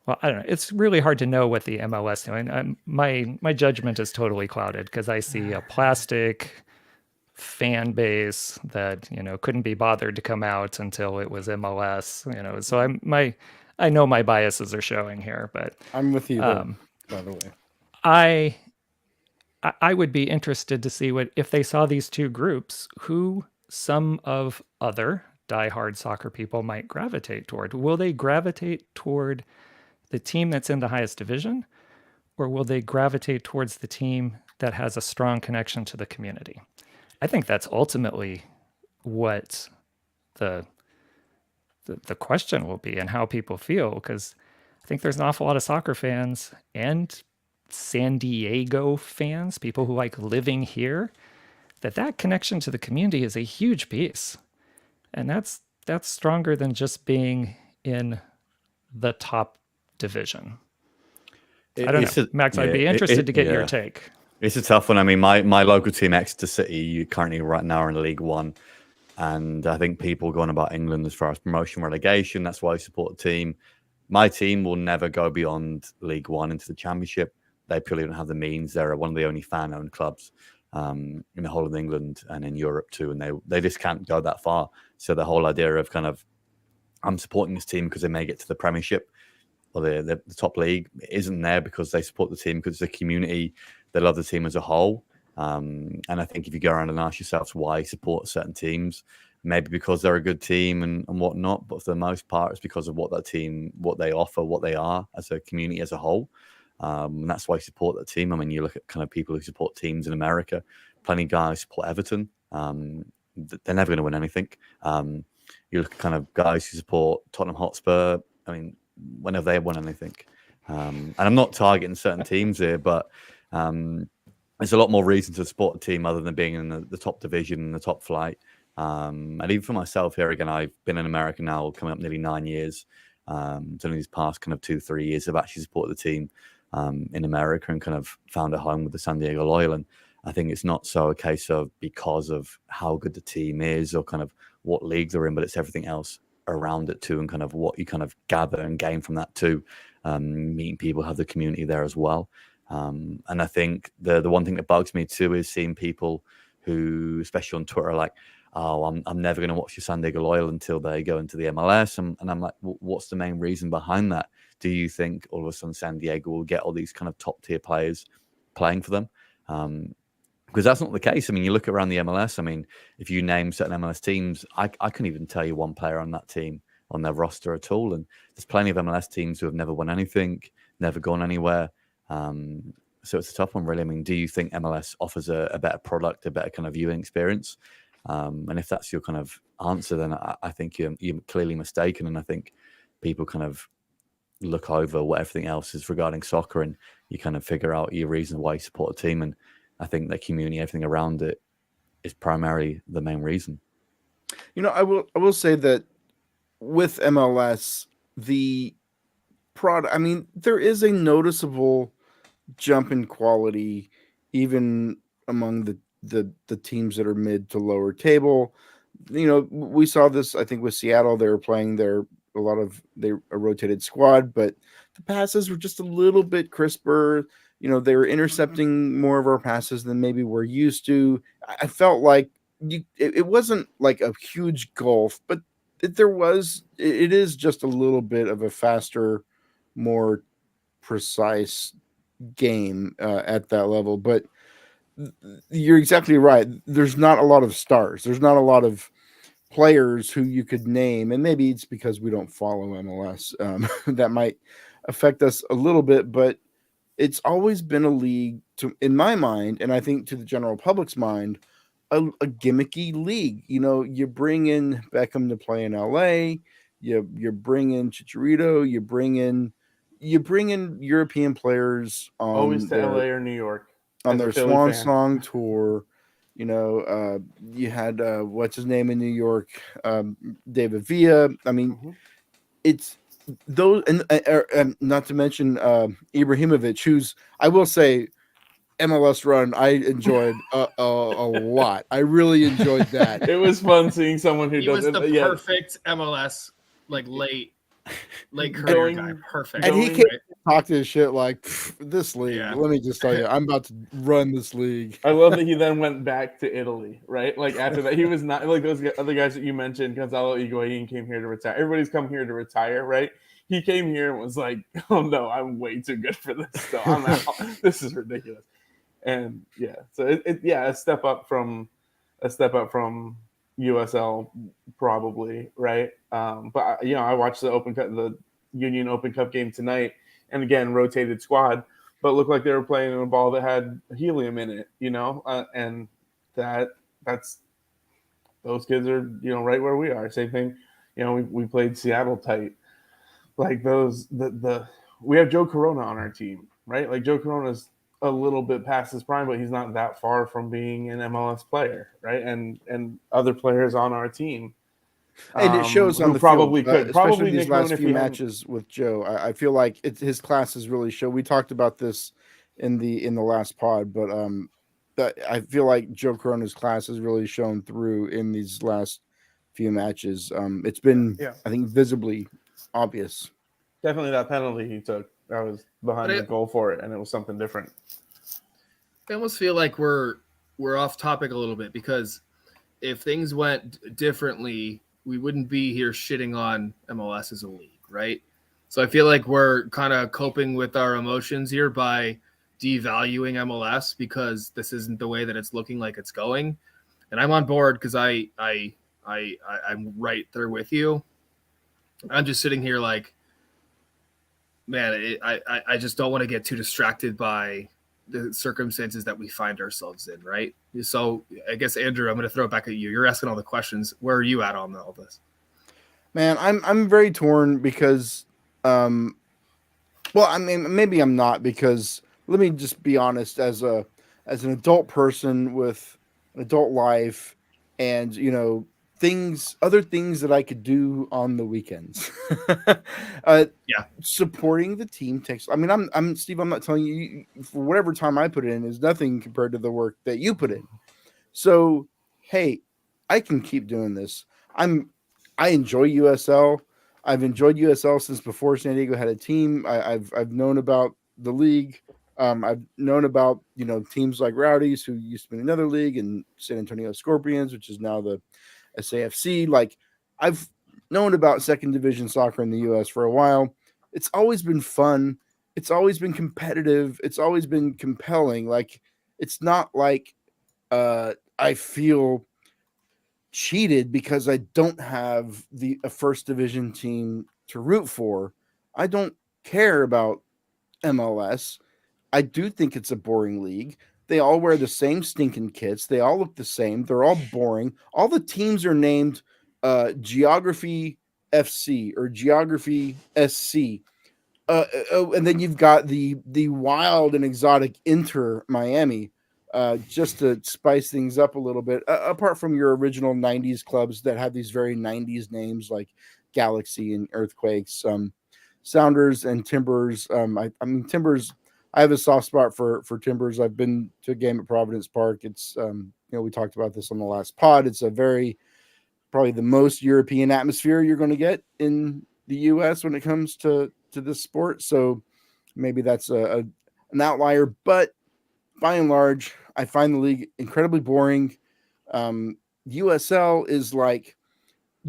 well, I don't know. It's really hard to know what the MLS doing. My judgment is totally clouded because I see a plastic fan base that couldn't be bothered to come out until it was MLS. So I know my biases are showing here, but I'm with you, by the way. I would be interested to see if they saw these two groups, who some of other diehard soccer people might gravitate toward. Will they gravitate toward the team that's in the highest division, or will they gravitate towards the team that has a strong connection to the community? I think that's ultimately what the question will be, and how people feel, because I think there's an awful lot of soccer fans and San Diego fans, people who like living here, that connection to the community is a huge piece. And that's stronger than just being in the top division. I don't know. Max, I'd be interested to get your take. It's a tough one. I mean, my local team, Exeter City, currently right now are in League One. And I think people going about England as far as promotion, relegation, that's why I support the team. My team will never go beyond League One into the Championship. They purely don't have the means. They're one of the only fan-owned clubs in the whole of England and in Europe too. And they just can't go that far. So the whole idea of kind of, I'm supporting this team because they may get to the Premiership or the top league isn't there because they support the team because it's a community. They love the team as a whole. And I think if you go around and ask yourselves why you support certain teams, maybe because they're a good team and whatnot, but for the most part, it's because of what that team, what they offer, what they are as a community as a whole. And that's why I support that team. I mean, you look at kind of people who support teams in America, plenty of guys support Everton. They're never going to win anything. You look at kind of guys who support Tottenham Hotspur. I mean, when have they won anything? And I'm not targeting certain teams here, but there's a lot more reason to support a team other than being in the top division and the top flight. And even for myself here, again, I've been in America now coming up nearly 9 years. So in these past kind of 2-3 years, I've actually supported the team in America and kind of found a home with the San Diego Loyal. And I think it's not so a case of because of how good the team is or kind of what league they're in, but it's everything else around it too, and kind of what you kind of gather and gain from that too. Meeting people, have the community there as well. And I think the one thing that bugs me too is seeing people who, especially on Twitter, are like, oh, I'm never going to watch the San Diego Loyal until they go into the MLS. And I'm like, what's the main reason behind that? Do you think all of a sudden San Diego will get all these kind of top tier players playing for them? Because that's not the case. I mean, you look around the MLS. I mean, if you name certain MLS teams, I couldn't even tell you one player on that team on their roster at all. And there's plenty of MLS teams who have never won anything, never gone anywhere. So it's a tough one, really. I mean, do you think MLS offers a better product, a better kind of viewing experience? And if that's your kind of answer, then I think you're clearly mistaken. And I think people kind of look over what everything else is regarding soccer, and you kind of figure out your reason why you support a team. And I think the community, everything around it, is primarily the main reason. You know, I will say that with MLS, the product, I mean, there is a noticeable jump in quality, even among the teams that are mid to lower table. You know, we saw this, I think, with Seattle. They were playing a rotated squad, but the passes were just a little bit crisper. You know, they were intercepting more of our passes than maybe we're used to. I felt like it wasn't like a huge gulf, but it is just a little bit of a faster, more precise game at that level. But you're exactly right. There's not a lot of stars. There's not a lot of players who you could name, and maybe it's because we don't follow MLS. That might affect us a little bit, but it's always been a league, in my mind, and I think to the general public's mind, a gimmicky league. You know, you bring in Beckham to play in LA, you bring in Chicharito, you bring in European players on always to LA or New York on their Swan Song tour. You know, you had what's his name in New York, David Villa. I mean, it's those, and not to mention Ibrahimovic, who's, I will say, MLS run I enjoyed a lot. I really enjoyed that. It was fun seeing someone who was the perfect MLS late career guy. Perfect. And he came to talk to his shit like, this league. Yeah. Let me just tell you, I'm about to run this league. I love that he then went back to Italy, right? Like after that, he was not like those other guys that you mentioned. Gonzalo Higuain came here to retire. Everybody's come here to retire, right? He came here and was like, "Oh no, I'm way too good for this. So I'm out. This is ridiculous." And yeah, so a step up from USL probably, right? But I watched the Union Open Cup game tonight, and again, rotated squad, but looked like they were playing in a ball that had helium in it, and that's those kids are right where we are. Same thing, we played Seattle tight, like those we have Joe Corona on our team, right? Like Joe Corona's a little bit past his prime, but he's not that far from being an MLS player, right? And other players on our team, and it shows on who the probably field, could, especially probably these Nick Moon last if few he matches with Joe. I feel like his classes really show. We talked about this in the last pod, but I feel like Joe Corona's class has really shown through in these last few matches. It's been, I think, visibly obvious. Definitely that penalty he took. I was behind the goal for it, and it was something different. I almost feel like we're off topic a little bit, because if things went differently, we wouldn't be here shitting on MLS as a league, right? So I feel like we're kind of coping with our emotions here by devaluing MLS because this isn't the way that it's looking like it's going. And I'm on board because I'm right there with you. I'm just sitting here like, man, I just don't want to get too distracted by the circumstances that we find ourselves in, right? So I guess, Andrew, I'm going to throw it back at you. You're asking all the questions. Where are you at on all this? Man, I'm very torn because, well, I mean, maybe I'm not, because let me just be honest, as an adult person with an adult life, and other things that I could do on the weekends. Supporting the team takes. I mean, I'm Steve. I'm not telling you, for whatever time I put in is nothing compared to the work that you put in. So, hey, I can keep doing this. I enjoy USL. I've enjoyed USL since before San Diego had a team. I've known about the league. I've known about teams like Rowdies, who used to be in another league, and San Antonio Scorpions, which is now the SAFC. Like, I've known about second division soccer in the US for a while. It's always been fun. It's always been competitive. It's always been compelling. Like, it's not like I feel cheated because I don't have a first division team to root for. I don't care about MLS. I do think it's a boring league. They all wear the same stinking kits. They all look the same. They're all boring. All the teams are named Geography FC or Geography SC. And then you've got the wild and exotic Inter Miami, just to spice things up a little bit. Apart from your original '90s clubs that have these very '90s names like Galaxy and Earthquakes, Sounders and Timbers. I mean Timbers. I have a soft spot for Timbers. I've been to a game at Providence Park. It's we talked about this on the last pod. It's probably the most European atmosphere you're going to get in the U.S. when it comes to this sport. So maybe that's an outlier, but by and large, I find the league incredibly boring. USL is like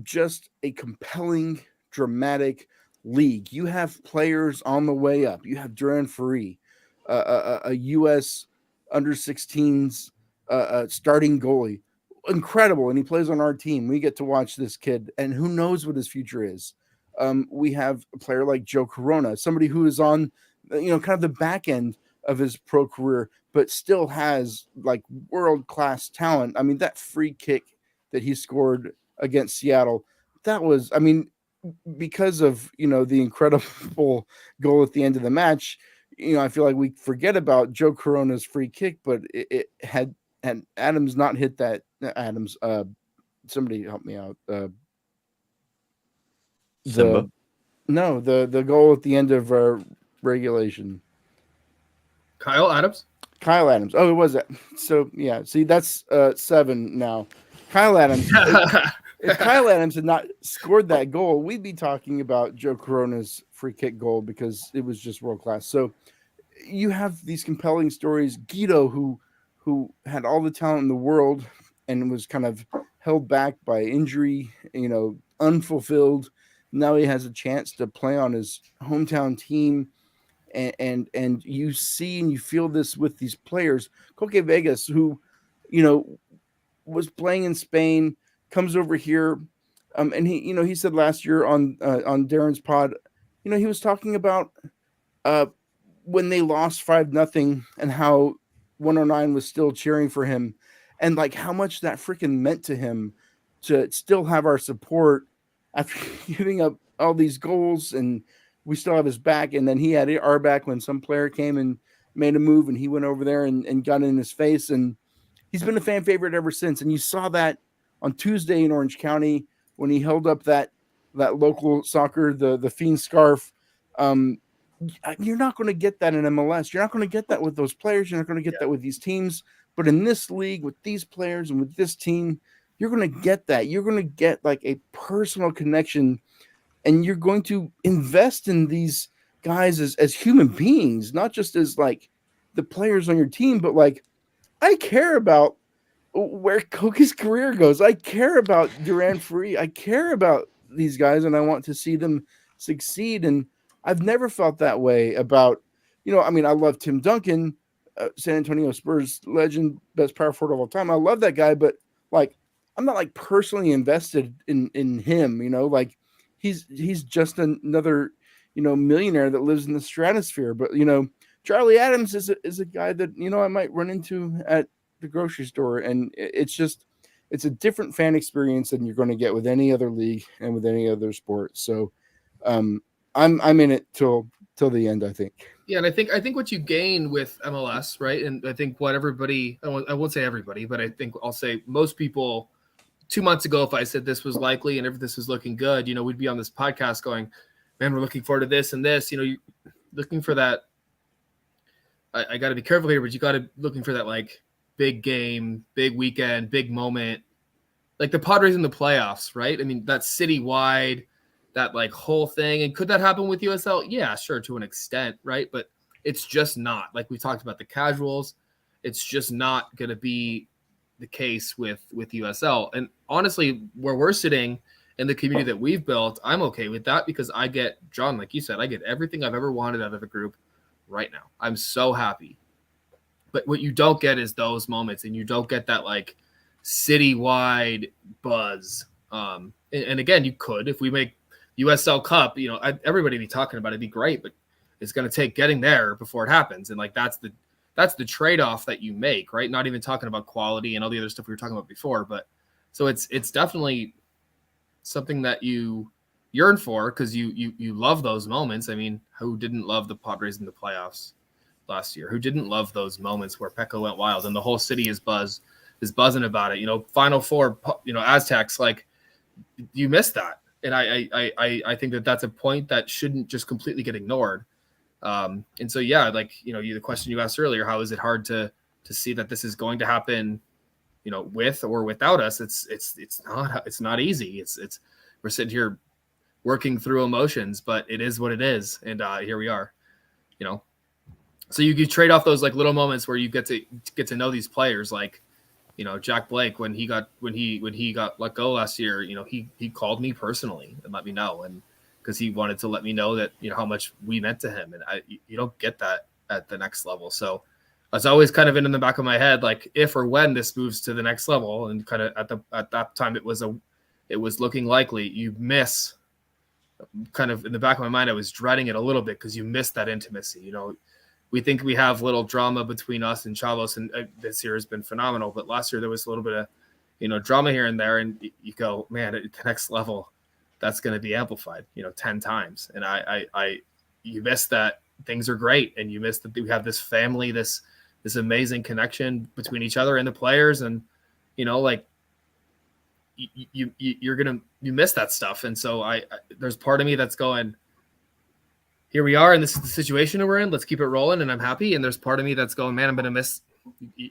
just a compelling, dramatic league. You have players on the way up. You have Duran Free, a U.S. under 16s starting goalie. Incredible. And he plays on our team. We get to watch this kid, and who knows what his future is. We have a player like Joe Corona, somebody who is on, kind of the back end of his pro career, but still has like world-class talent. I mean, that free kick that he scored against Seattle, that was, I mean, because of, the incredible goal at the end of the match, I feel like we forget about Joe Corona's free kick, but it had Adams not hit that, Adams, somebody help me out. Simba. The goal at the end of regulation. Kyle Adams. Oh, it was that. So yeah, see, that's 7 now. Kyle Adams. If Kyle Adams had not scored that goal, we'd be talking about Joe Corona's free kick goal, because it was just world class. So you have these compelling stories. Guido, who had all the talent in the world and was kind of held back by injury, unfulfilled. Now he has a chance to play on his hometown team, and you see and you feel this with these players. Coque Vegas, who, was playing in Spain, comes over here, and he said last year on Darren's pod, he was talking about when they lost 5-0 and how 109 was still cheering for him, and like how much that freaking meant to him to still have our support after giving up all these goals, and we still have his back. And then he had our back when some player came and made a move, and he went over there and got in his face, and he's been a fan favorite ever since. And you saw that on Tuesday in Orange County when he held up that local soccer, the Fiend scarf. You're not going to get that in MLS. You're not going to get that with those players. You're not going to get that with these teams. But in this league, with these players and with this team, you're going to get that. You're going to get like a personal connection, and you're going to invest in these guys as human beings, not just as like the players on your team, but like I care about where Koke's career goes. I care about Durand Free. I care about these guys, and I want to see them succeed. And I've never felt that way about, I mean, I love Tim Duncan, San Antonio Spurs legend, best power forward of all time. I love that guy, but like, I'm not like personally invested in him, like he's just another, millionaire that lives in the stratosphere. But, Charlie Adams is a guy that, I might run into at the grocery store, and it's a different fan experience than you're going to get with any other league and with any other sport. So, I'm in it till the end, I think. Yeah, and I think what you gain with MLS, right? And I think what everybody, I won't say everybody, but I think I'll say most people 2 months ago, if I said this was likely and if this was looking good, we'd be on this podcast going, man, we're looking forward to this and this, you're looking for that. I got to be careful here, but you got to looking for that like big game, big weekend, big moment, like the Padres in the playoffs, right? I mean, that's citywide, that like whole thing. And could that happen with USL? Yeah, sure, to an extent, right? But it's just not. Like we talked about the casuals, it's just not going to be the case with USL. And honestly, where we're sitting in the community that we've built, I'm okay with that because I get, John, like you said, I get everything I've ever wanted out of the group right now. I'm so happy. But what you don't get is those moments, and you don't get that like citywide buzz. And again, you could, if we make USL Cup, everybody be talking about it, it'd be great, but it's going to take getting there before it happens. And like, that's the trade-off that you make, right? Not even talking about quality and all the other stuff we were talking about before, but so it's definitely something that you yearn for because you love those moments. I mean, who didn't love the Padres in the playoffs last year? Who didn't love those moments where Pekka went wild and the whole city is buzzing about it? Final Four, Aztecs, like you missed that. And I think that's a point that shouldn't just completely get ignored. And so, yeah, like, the question you asked earlier, how is it hard to see that this is going to happen, with or without us? It's not easy. We're sitting here working through emotions, but it is what it is. And here we are, so you trade off those like little moments where you get to know these players, like, Jack Blake, when he got let go last year, he called me personally and let me know. And because he wanted to let me know that, how much we meant to him. And you don't get that at the next level. So it's always kind of in the back of my head, like if or when this moves to the next level, and kind of at that time, it was looking likely. You miss, kind of in the back of my mind, I was dreading it a little bit because you miss that intimacy. We think we have little drama between us and Chavos, and this year has been phenomenal. But last year there was a little bit of, drama here and there, and you go, man, at the next level, that's going to be amplified, 10 times. And you miss that things are great, and you miss that we have this family, this amazing connection between each other and the players, and like you miss that stuff. And so there's part of me that's going, here we are, and this is the situation we're in. Let's keep it rolling, and I'm happy. And there's part of me that's going, man, I'm going to miss,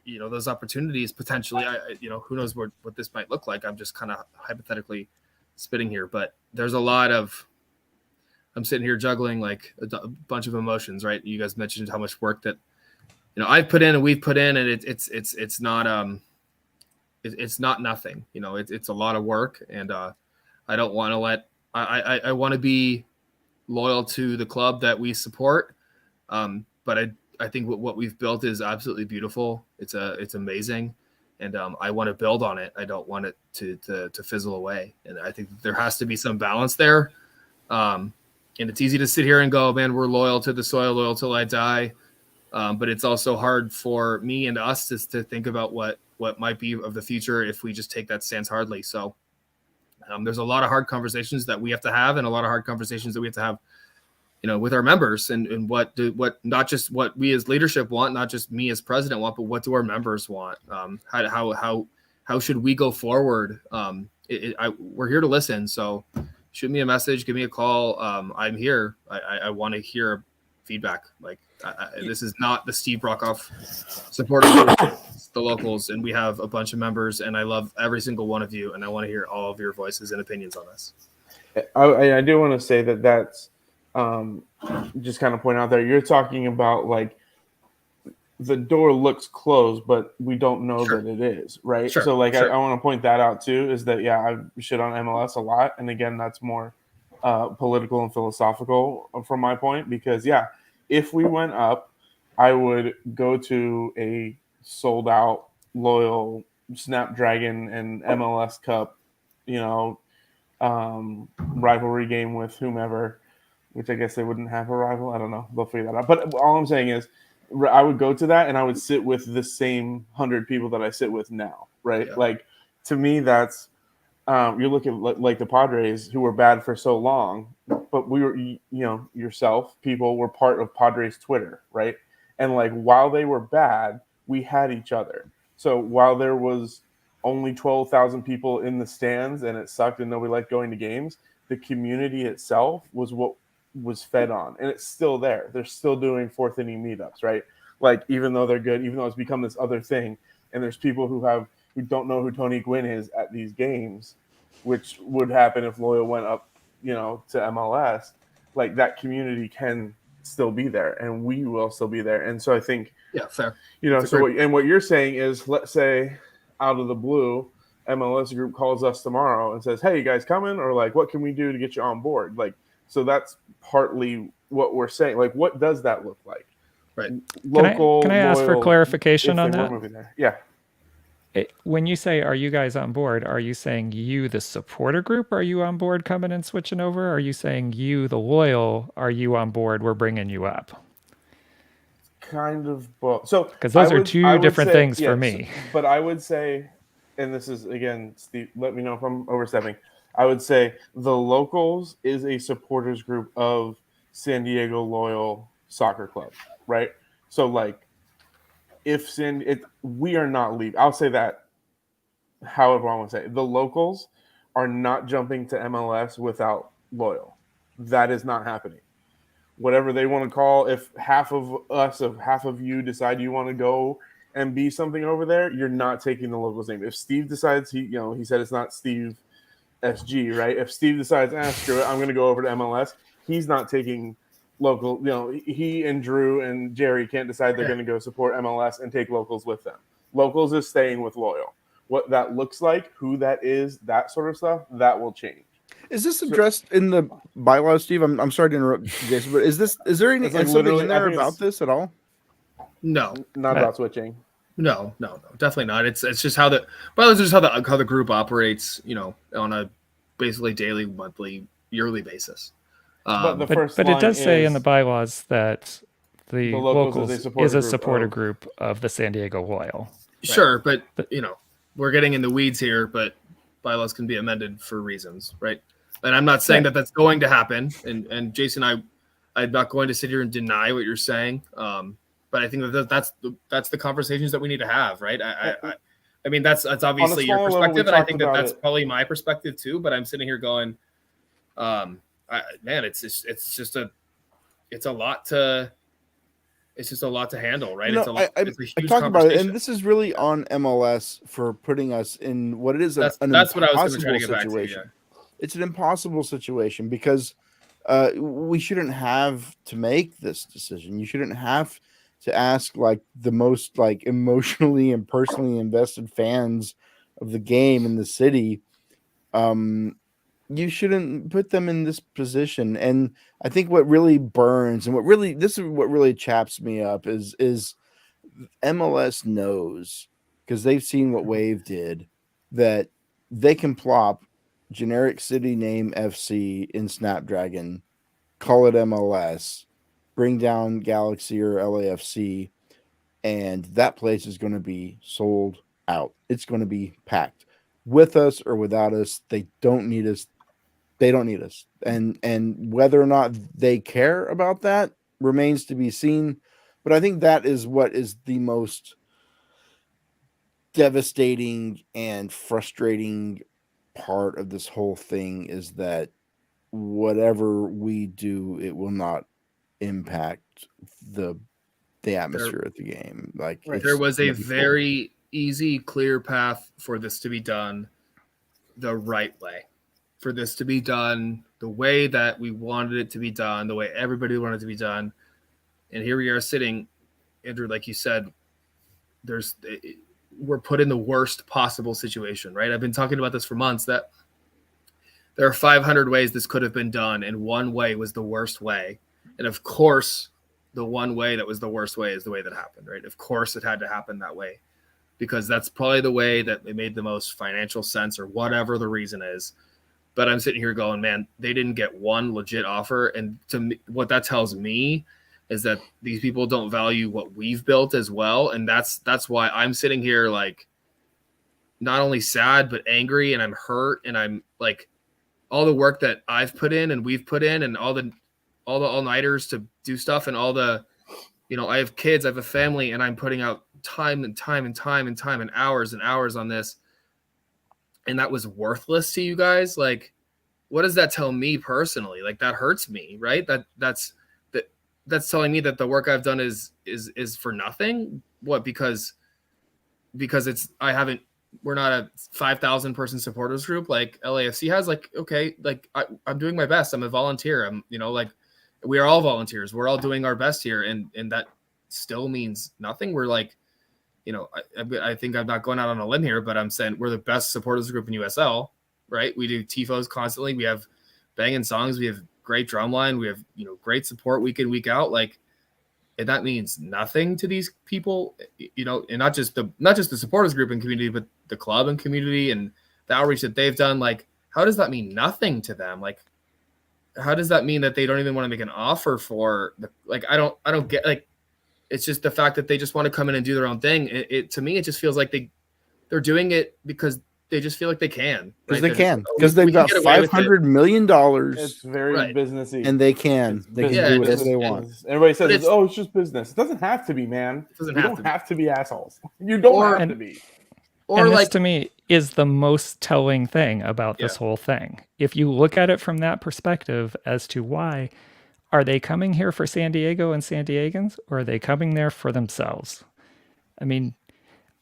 those opportunities potentially. Who knows what this might look like. I'm just kind of hypothetically spitting here, but there's a lot of, I'm sitting here juggling like a bunch of emotions, right? You guys mentioned how much work that, I've put in and we've put in, and it's not, it's not nothing, it's a lot of work. And I don't want to I want to be loyal to the club that we support. But I think what we've built is absolutely beautiful. It's amazing. and I want to build on it. I don't want it to fizzle away. And I think there has to be some balance there. And it's easy to sit here and go, man, we're loyal to the soil, loyal till I die. But it's also hard for me and us to think about what might be of the future if we just take that stance hardly. So there's a lot of hard conversations that we have to have, and a lot of hard conversations that we have to have, with our members, and what not just what we as leadership want, not just me as president want, but what do our members want? How should we go forward? We're here to listen. So shoot me a message, give me a call. I'm here. I want to hear feedback. Like this is not the Steve Brockhoff supporter group, it's the locals, and we have a bunch of members, and I love every single one of you, and I want to hear all of your voices and opinions on this. I do want to say that's just kind of point out there, you're talking about like the door looks closed, but we don't know that it is, right? Sure. So like Sure. I want to point that out too, is that I shit on MLS a lot, and again that's more political and philosophical from my point, because if we went up, I would go to a sold out loyal Snapdragon and MLS Cup, rivalry game with whomever, which I guess they wouldn't have a rival. I don't know. They'll figure that out. But all I'm saying is I would go to that and I would sit with the same 100 people that I sit with now, right? Yeah. Like, to me, that's you look at like the Padres, who were bad for so long, but we were, people were part of Padres Twitter, right? And like while they were bad, we had each other. So while there was only 12,000 people in the stands and it sucked and nobody liked going to games, the community itself was what was fed on, and it's still there. They're still doing fourth inning meetups, right? Like, even though they're good, even though it's become this other thing, and there's people who don't know who Tony Gwynn is at these games, which would happen if Loyal went up, to MLS. Like, that community can still be there, and we will still be there. And so I think, Fair. What you're saying is, let's say out of the blue, MLS group calls us tomorrow and says, hey, you guys coming? Or like, what can we do to get you on board? Like, so that's partly what we're saying. Like, what does that look like? Right. Local. Can I ask for clarification on that? Yeah. When you say, are you guys on board, are you saying you, the supporter group, are you on board coming and switching over? Are you saying you, the loyal, are you on board, we're bringing you up? Kind of both. So, because those are two different things for me. But I would say, and this is, again, Steve, let me know if I'm overstepping. I would say the locals is a supporters group of San Diego Loyal Soccer Club, right? So, like, we are not leaving. I'll say that however I want to say it. The locals are not jumping to MLS without Loyal. That is not happening. Whatever they want to call, if half of us, if half of you decide you want to go and be something over there, you're not taking the locals' name. If Steve decides he said it's not Steve SG, right? If Steve decides, screw it, I'm going to go over to MLS, he's not taking local. He and Drew and Jerry can't decide they're going to go support MLS and take locals with them. Locals is staying with Loyal. What that looks like, who that is, that sort of stuff, that will change. Is this addressed in the bylaws, Steve? I'm sorry to interrupt, Jason, but is there any something in there about this at all? No, not about switching. No, definitely not. It's just how the bylaws is how the group operates, on a basically daily, monthly, yearly basis. But it does say in the bylaws that the locals is a supporter of group of the San Diego Loyal. Sure, but we're getting in the weeds here, but bylaws can be amended for reasons, right? And I'm not saying that that's going to happen. And Jason, I'm not going to sit here and deny what you're saying. But I think that's the conversations that we need to have, right? I mean, that's obviously your perspective, and I think that's probably my perspective too. But I'm sitting here going, man, it's just a lot to handle, right? It's a huge I talked about it, and this is really on MLS for putting us in what it is. That's what I was going to try to get back to. Yeah. It's an impossible situation because we shouldn't have to make this decision. You shouldn't have to ask like the most like emotionally and personally invested fans of the game in the city. You shouldn't put them in this position. And I think what really burns and what really chaps me up is MLS knows because they've seen what Wave did, that they can plop generic city name FC in Snapdragon, call it MLS, bring down Galaxy or LAFC, and that place is going to be sold out. It's going to be packed. With us or without us, they don't need us. They don't need us. And whether or not they care about that remains to be seen. But I think that is what is the most devastating and frustrating part of this whole thing, is that whatever we do, it will not impact the atmosphere at the game. Like, Right. There was a gonna be cool. very easy, clear path for this to be done the right way, for this to be done the way that we wanted it to be done, the way everybody wanted it to be done. And here we are sitting, Andrew, like you said, we're put in the worst possible situation, right? I've been talking about this for months, that there are 500 ways this could have been done, and one way was the worst way. And of course, the one way that was the worst way is the way that happened, right? Of course it had to happen that way, because that's probably the way that it made the most financial sense, or whatever the reason is. But I'm sitting here going, man, they didn't get one legit offer. And to me, what that tells me is that these people don't value what we've built as well. And that's why I'm sitting here, like, not only sad, but angry, and I'm hurt. And I'm like, all the work that I've put in and we've put in, and all the all-nighters to do stuff, and all the, I have kids, I have a family, and I'm putting out time and time and time and time and hours on this. And that was worthless to you guys. Like, what does that tell me personally? Like, that hurts me, right? That's telling me that the work I've done is for nothing. What? Because we're not a 5,000 person supporters group like LAFC has. Like, okay, like I'm doing my best. I'm a volunteer. I'm, like, we are all volunteers. We're all doing our best here. And that still means nothing. We're like, I think I'm not going out on a limb here, but I'm saying we're the best supporters group in USL, right? We do TIFOs constantly. We have banging songs. We have great drumline. We have, great support week in, week out. Like, and that means nothing to these people, and not just the supporters group and community, but the club and community and the outreach that they've done. Like, how does that mean nothing to them? Like, how does that mean that they don't even want to make an offer for I don't get, like, it's just the fact that they just want to come in and do their own thing. It to me, it just feels like they're doing it because they just feel like they can. Because right? they can. Because they've got $500 million. It's very Right. businessy. And they can. They can do whatever they want. Everybody says, it's just business. It doesn't have to be, man. You don't have to be assholes. You don't have to be. Or and this, to me, is the most telling thing about this whole thing. If you look at it from that perspective as to why, are they coming here for San Diego and San Diegans, or are they coming there for themselves? I mean,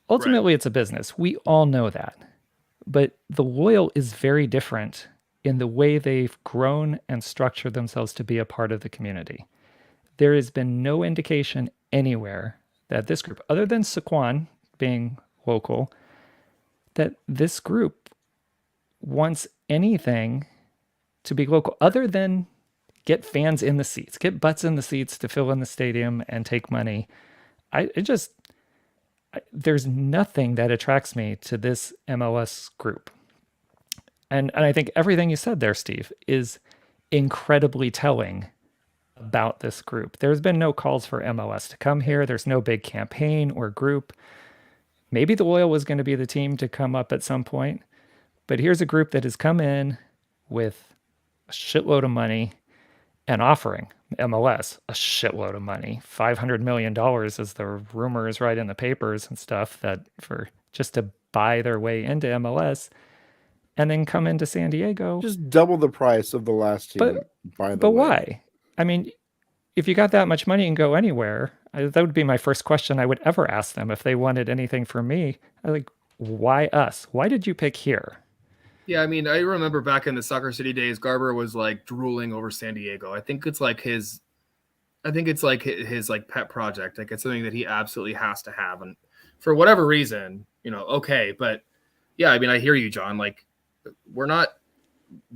ultimately, It's a business. We all know that. But the Loyal is very different in the way they've grown and structured themselves to be a part of the community. There has been no indication anywhere that this group, other than Saquon being local, that this group wants anything to be local other than get fans in the seats, get butts in the seats to fill in the stadium and take money. There's nothing that attracts me to this MLS group. And I think everything you said there, Steve, is incredibly telling about this group. There's been no calls for MLS to come here. There's no big campaign or group. Maybe the Loyal was going to be the team to come up at some point, but here's a group that has come in with a shitload of money and offering MLS a shitload of money, $500 million, as the rumor is right in the papers and stuff, that for just to buy their way into MLS and then come into San Diego. Just double the price of the last team. But why? I mean, if you got that much money and go anywhere, that would be my first question I would ever ask them if they wanted anything from me. I'm like, why us? Why did you pick here? Yeah, I mean, I remember back in the Soccer City days, Garber was like drooling over San Diego. I think it's like his like pet project. Like, it's something that he absolutely has to have. And for whatever reason, okay. But yeah, I mean, I hear you, John. Like,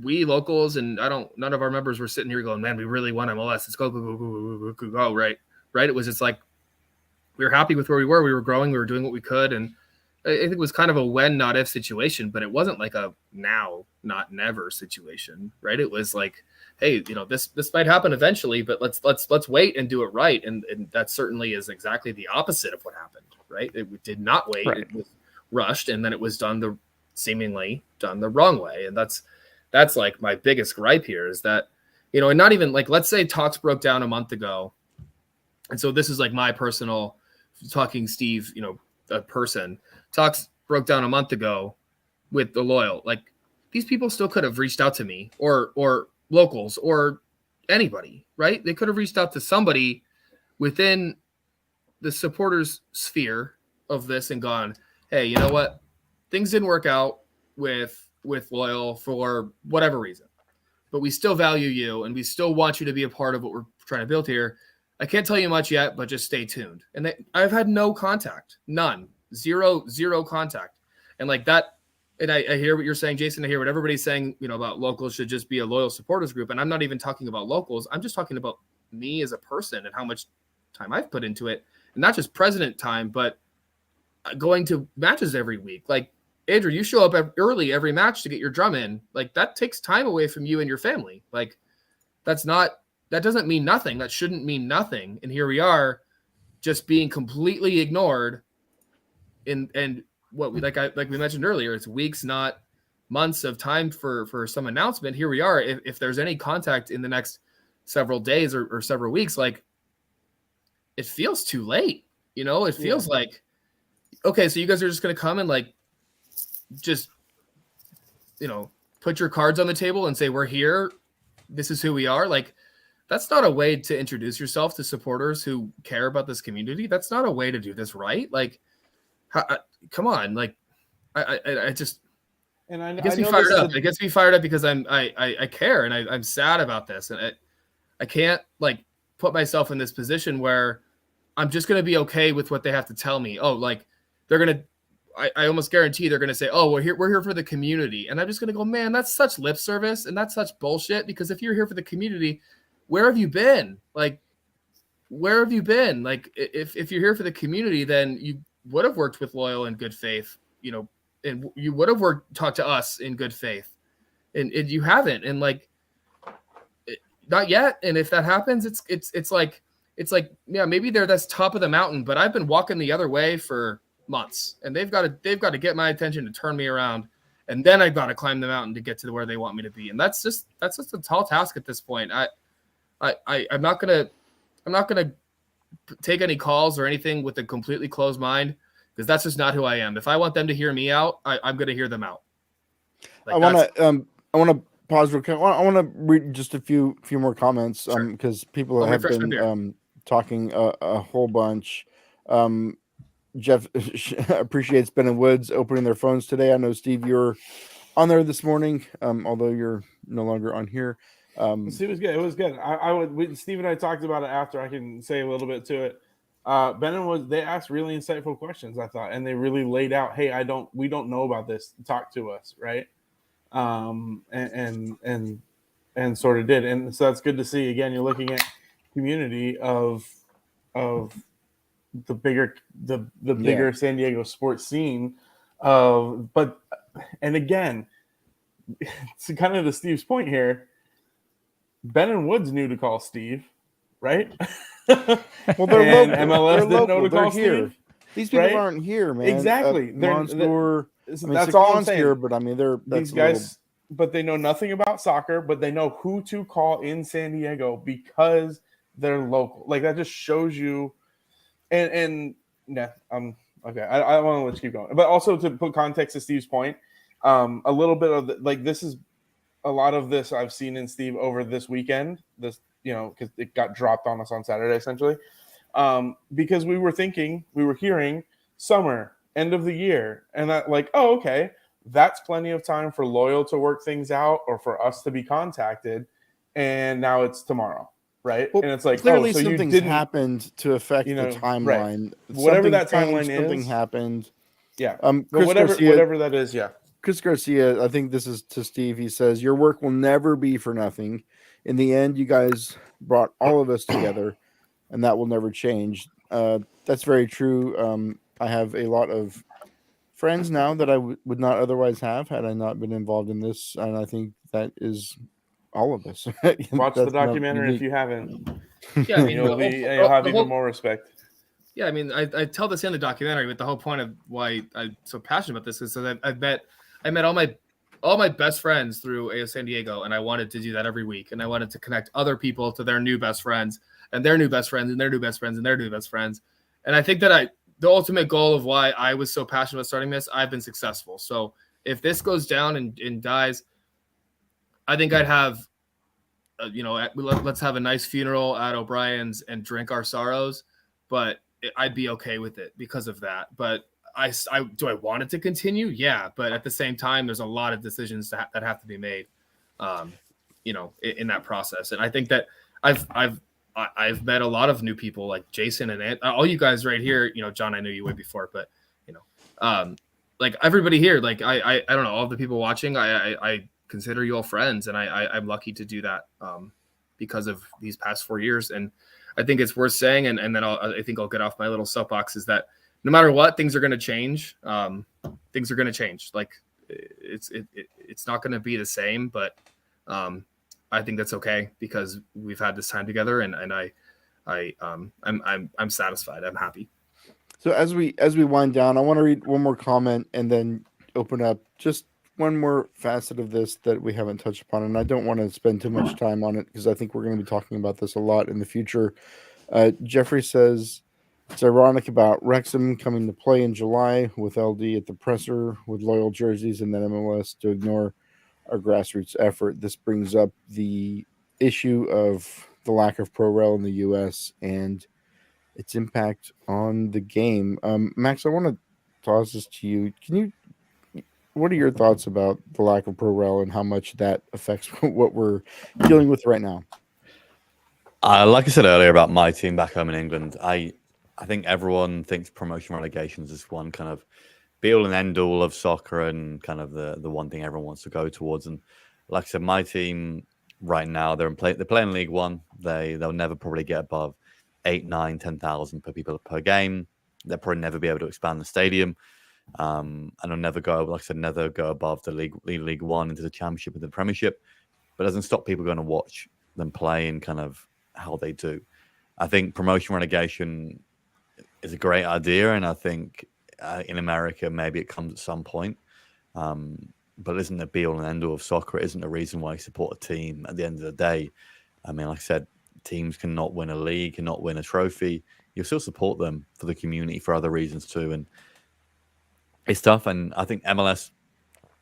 we locals and none of our members were sitting here going, man, we really want MLS. Let's go. Right. It was just like, we were happy with where we were. We were growing. We were doing what we could. And I think it was kind of a when, not if situation, but it wasn't like a now, not never situation, right? It was like, hey, this might happen eventually, but let's wait and do it right. And that certainly is exactly the opposite of what happened, right? It did not wait. Right. It was rushed, and then it was seemingly done the wrong way. And that's like my biggest gripe here is that, and not even like, let's say talks broke down a month ago. And so this is like my personal talking Steve, a person. Talks broke down a month ago with the Loyal. Like, these people still could have reached out to me or locals or anybody, right? They could have reached out to somebody within the supporters sphere of this and gone, hey, you know what? Things didn't work out with Loyal for whatever reason, but we still value you and we still want you to be a part of what we're trying to build here. I can't tell you much yet, but just stay tuned. And I've had no contact, none. Zero contact. And like that, and I hear what you're saying, Jason. I hear what everybody's saying, about locals should just be a loyal supporters group. And I'm not even talking about locals. I'm just talking about me as a person and how much time I've put into it. And not just president time, but going to matches every week. Like, Andrew, you show up early every match to get your drum in. Like, that takes time away from you and your family. Like, that doesn't mean nothing. That shouldn't mean nothing. And here we are just being completely ignored. And what we like we mentioned earlier, it's weeks, not months of time for some announcement. Here we are. If there's any contact in the next several days or several weeks, like, it feels too late. It feels like, okay, so you guys are just going to come and like, just, put your cards on the table and say, we're here. This is who we are. Like, that's not a way to introduce yourself to supporters who care about this community. That's not a way to do this right. Like, come on. Like, I just, and I gets me fired up. It gets me fired up because I care and I'm sad about this. And I can't like put myself in this position where I'm just going to be okay with what they have to tell me. Oh, like they're going to, I almost guarantee they're going to say, oh, we're here for the community. And I'm just going to go, man, that's such lip service. And that's such bullshit, because if you're here for the community, where have you been? Like, where have you been? Like, if you're here for the community, then you would have worked with Loyal in good faith, and you would have talked to us in good faith, and you haven't. And like, not yet. And if that happens, it's like, yeah, maybe they're that's top of the mountain, but I've been walking the other way for months, and they've got to get my attention to turn me around, and then I've got to climb the mountain to get to where they want me to be. And that's just a tall task at this point. I'm not gonna take any calls or anything with a completely closed mind, because that's just not who I am. If I want them to hear me out, I'm gonna hear them out. Like, I want to pause real quick. I want to read just a few more comments, Sure. because people have been talking a whole bunch. Jeff appreciates Ben and Woods opening their phones today. I know, Steve, you're on there this morning, although you're no longer on here. It was good. It was good. Steve and I talked about it after. I can say a little bit to it. Ben and Woods, they asked really insightful questions, I thought, and they really laid out, hey, we don't know about this. Talk to us, right? And sort of did. And so that's good to see. Again, you're looking at community of the bigger San Diego sports scene. But again, it's kind of to Steve's point here. Ben and Woods knew to call Steve, right? Well, they're local. MLS they're didn't know to they're call here. Steve. These people right? aren't here, man. Exactly. That's all I'm saying. Here, but I mean, these guys, but they know nothing about soccer, but they know who to call in San Diego because they're local. Like, that just shows you. And yeah, okay. I want to let you keep going, but also to put context to Steve's point, a little bit of this is a lot of this I've seen in Steve over this weekend. This, because it got dropped on us on Saturday essentially, because we were hearing summer, end of the year, and that like, oh, okay, that's plenty of time for Loyal to work things out or for us to be contacted, and now it's tomorrow. Right. Well, and it's like, clearly so something's happened to affect the timeline. Right. Whatever that timeline is, something happened. Yeah. Chris whatever that is. Yeah. Chris Garcia, I think this is to Steve. He says, your work will never be for nothing. In the end, you guys brought all of us together, and that will never change. That's very true. I have a lot of friends now that I would not otherwise have had I not been involved in this, and I think that is all of us. Watch the That's not documentary if unique. you haven't. Yeah, I mean, You'll have even more respect. Yeah, I mean, I tell this in the documentary, but the whole point of why I'm so passionate about this is so that I met all my best friends through AO San Diego, and I wanted to do that every week, and I wanted to connect other people to their new best friends, and their new best friends, and their new best friends, and their new best friends, and I think that the ultimate goal of why I was so passionate about starting this, I've been successful. So if this goes down and dies, I think I'd have, let's have a nice funeral at O'Brien's and drink our sorrows, but I'd be okay with it because of that. But do I want it to continue? Yeah, but at the same time, there's a lot of decisions that have to be made, in that process. And I think that I've met a lot of new people like Jason and all you guys right here. John, I knew you way before, but like everybody here, like I don't know, all the people watching, I consider you all friends, and I'm lucky to do that because of these past 4 years. And I think it's worth saying, and then I think I'll get off my little soapbox, is that no matter what, things are going to change. Things are going to change. Like it's not going to be the same, but I think that's okay because we've had this time together, and I'm satisfied. I'm happy. So as we wind down, I want to read one more comment and then open up just one more facet of this that we haven't touched upon, and I don't want to spend too much time on it because I think we're going to be talking about this a lot in the future. Jeffrey says it's ironic about Wrexham coming to play in July with LD at the presser with loyal jerseys, and then MLS to ignore our grassroots effort. This brings up the issue of the lack of pro rel in the U.S. and its impact on the game. Max, I want to toss this to you. What are your thoughts about the lack of pro rel and how much that affects what we're dealing with right now? Like I said earlier about my team back home in England, I think everyone thinks promotion relegations is one kind of be all and end all of soccer and kind of the one thing everyone wants to go towards. And like I said, my team right now, they're playing League One. They'll never probably get above 8, 9, 10,000 per people per game. They'll probably never be able to expand the stadium. And I'll never go, like I said, never go above the League One into the Championship and the Premiership. But it doesn't stop people going to watch them play and kind of how they do. I think promotion relegation is a great idea, and I think in America maybe it comes at some point. But it isn't the be all and end all of soccer. It isn't the reason why you support a team at the end of the day. I mean, like I said, teams cannot win a league, cannot win a trophy. You'll still support them for the community for other reasons too. And it's tough. And I think MLS,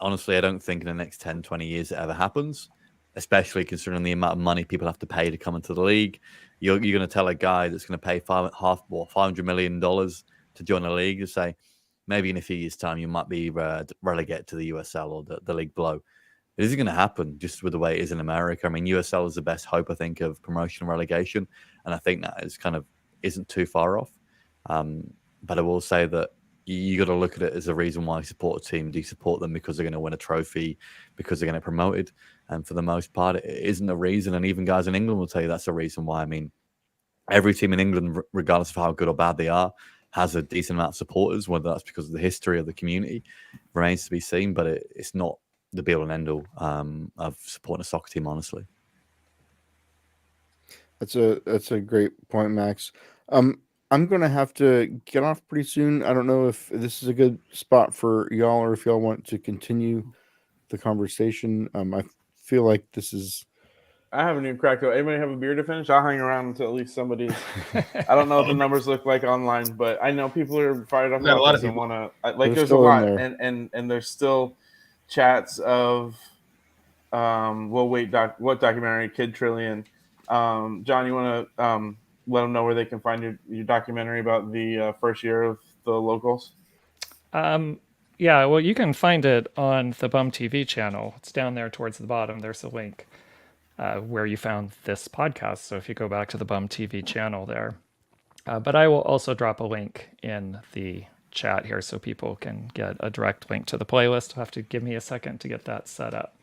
honestly, I don't think in the next 10, 20 years it ever happens, especially considering the amount of money people have to pay to come into the league. You're going to tell a guy that's going to pay $500 million to join a league to say, maybe in a few years' time, you might be relegated to the USL or the league below. It isn't going to happen just with the way it is in America. I mean, USL is the best hope, I think, of promotion and relegation. And I think that is kind of isn't too far off. But I will say that you got to look at it as a reason why you support a team. Do you support them because they're going to win a trophy, because they're going to get promoted? And for the most part, it isn't a reason. And even guys in England will tell you that's a reason why. I mean, every team in England, regardless of how good or bad they are, has a decent amount of supporters, whether that's because of the history of the community, remains to be seen. But it's not the be all and end all of supporting a soccer team, honestly. That's a great point, Max. I'm going to have to get off pretty soon. I don't know if this is a good spot for y'all or if y'all want to continue the conversation. I feel like this is... I haven't even cracked out. Anybody have a beer to finish? I'll hang around until at least somebody's... I don't know what the numbers look like online, but I know people are fired up about this and want to... Like, there's a lot. And there's still chats of... what documentary? Kid Trillion. John, you want to... let them know where they can find your documentary about the first year of the locals? Yeah, well, you can find it on the Bum TV channel. It's down there towards the bottom. There's a link where you found this podcast. So if you go back to the Bum TV channel there. But I will also drop a link in the chat here so people can get a direct link to the playlist. You'll have to give me a second to get that set up.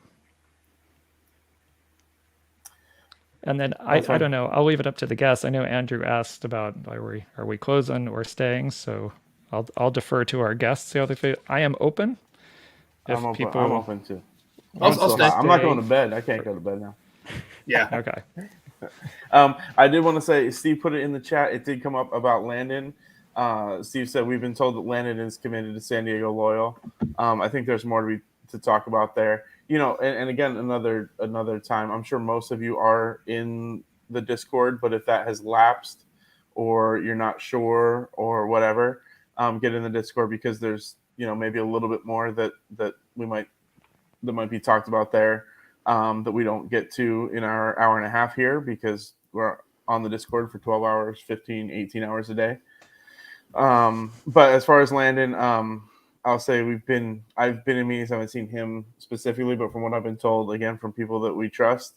And then I don't know. I'll leave it up to the guests. I know Andrew asked about are we closing or staying. So I'll defer to our guests. How they feel. I am open. If I'm open. people I'm open too. I'll I'm, still stay. hot. I'm not going to bed. I can't go to bed now. Yeah. Okay. I did want to say, Steve put it in the chat. It did come up about Landon. Steve said we've been told that Landon is committed to San Diego Loyal. I think there's more to talk about there. You know, and again, another time. I'm sure most of you are in the Discord, but if that has lapsed or you're not sure or whatever, get in the Discord because there's maybe a little bit more that might be talked about there. That we don't get to in our hour and a half here because we're on the Discord for 12 hours, 15, 18 hours a day. But as far as Landon, I'll say I've been in meetings, I haven't seen him specifically, but from what I've been told, again, from people that we trust,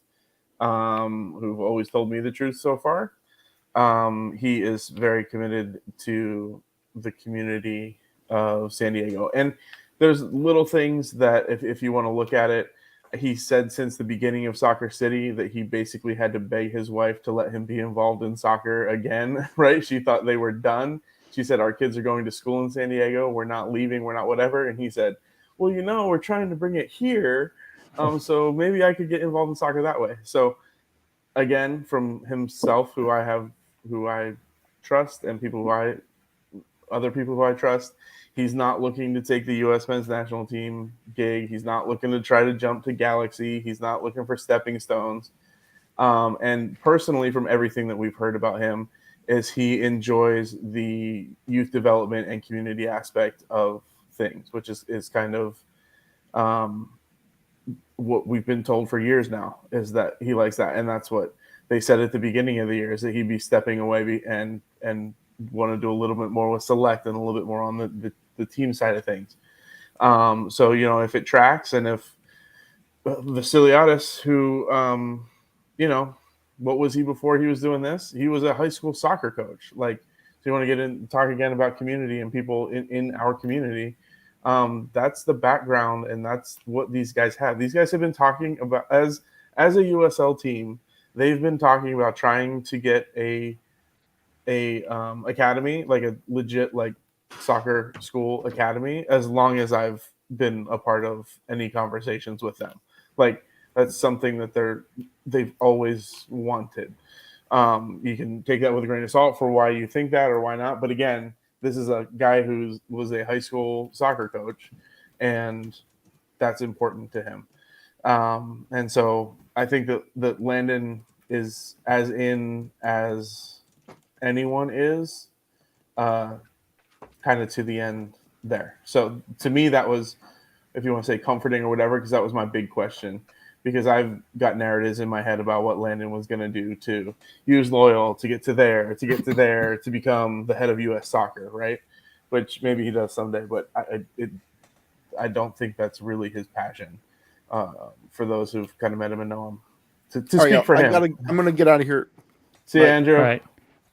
who've always told me the truth so far, he is very committed to the community of San Diego. And there's little things that if you want to look at it, he said since the beginning of Soccer City that he basically had to beg his wife to let him be involved in soccer again, right? She thought they were done. She said, our kids are going to school in San Diego. We're not leaving. We're not whatever. And he said, well, we're trying to bring it here. So maybe I could get involved in soccer that way. So again, from himself, who I trust and other people who I trust, he's not looking to take the U.S. men's national team gig. He's not looking to try to jump to Galaxy. He's not looking for stepping stones. And personally, from everything that we've heard about him, is he enjoys the youth development and community aspect of things, which is kind of what we've been told for years now, is that he likes that. And that's what they said at the beginning of the year, is that he'd be stepping away and want to do a little bit more with select and a little bit more on the team side of things. So, if it tracks, and if Vasiliadis, who, what was he before he was doing this? He was a high school soccer coach. So you want to get in, talk again about community and people in our community. That's the background, and that's what these guys have. These guys have been talking about, as a USL team, they've been talking about trying to get a academy, like a legit soccer school academy, as long as I've been a part of any conversations with them. That's something that they've always wanted. You can take that with a grain of salt for why you think that or why not. But again, this is a guy who was a high school soccer coach, and that's important to him. And so I think that Landon is as in as anyone is, kind of to the end there. So to me, that was, if you want to say comforting or whatever, because that was my big question. Because I've got narratives in my head about what Landon was going to do to use Loyal to get to there, to become the head of U.S. soccer, right? Which maybe he does someday, but I don't think that's really his passion. For those who've kind of met him and know him, to speak for him. I'm going to get out of here. See you, Andrew. All right.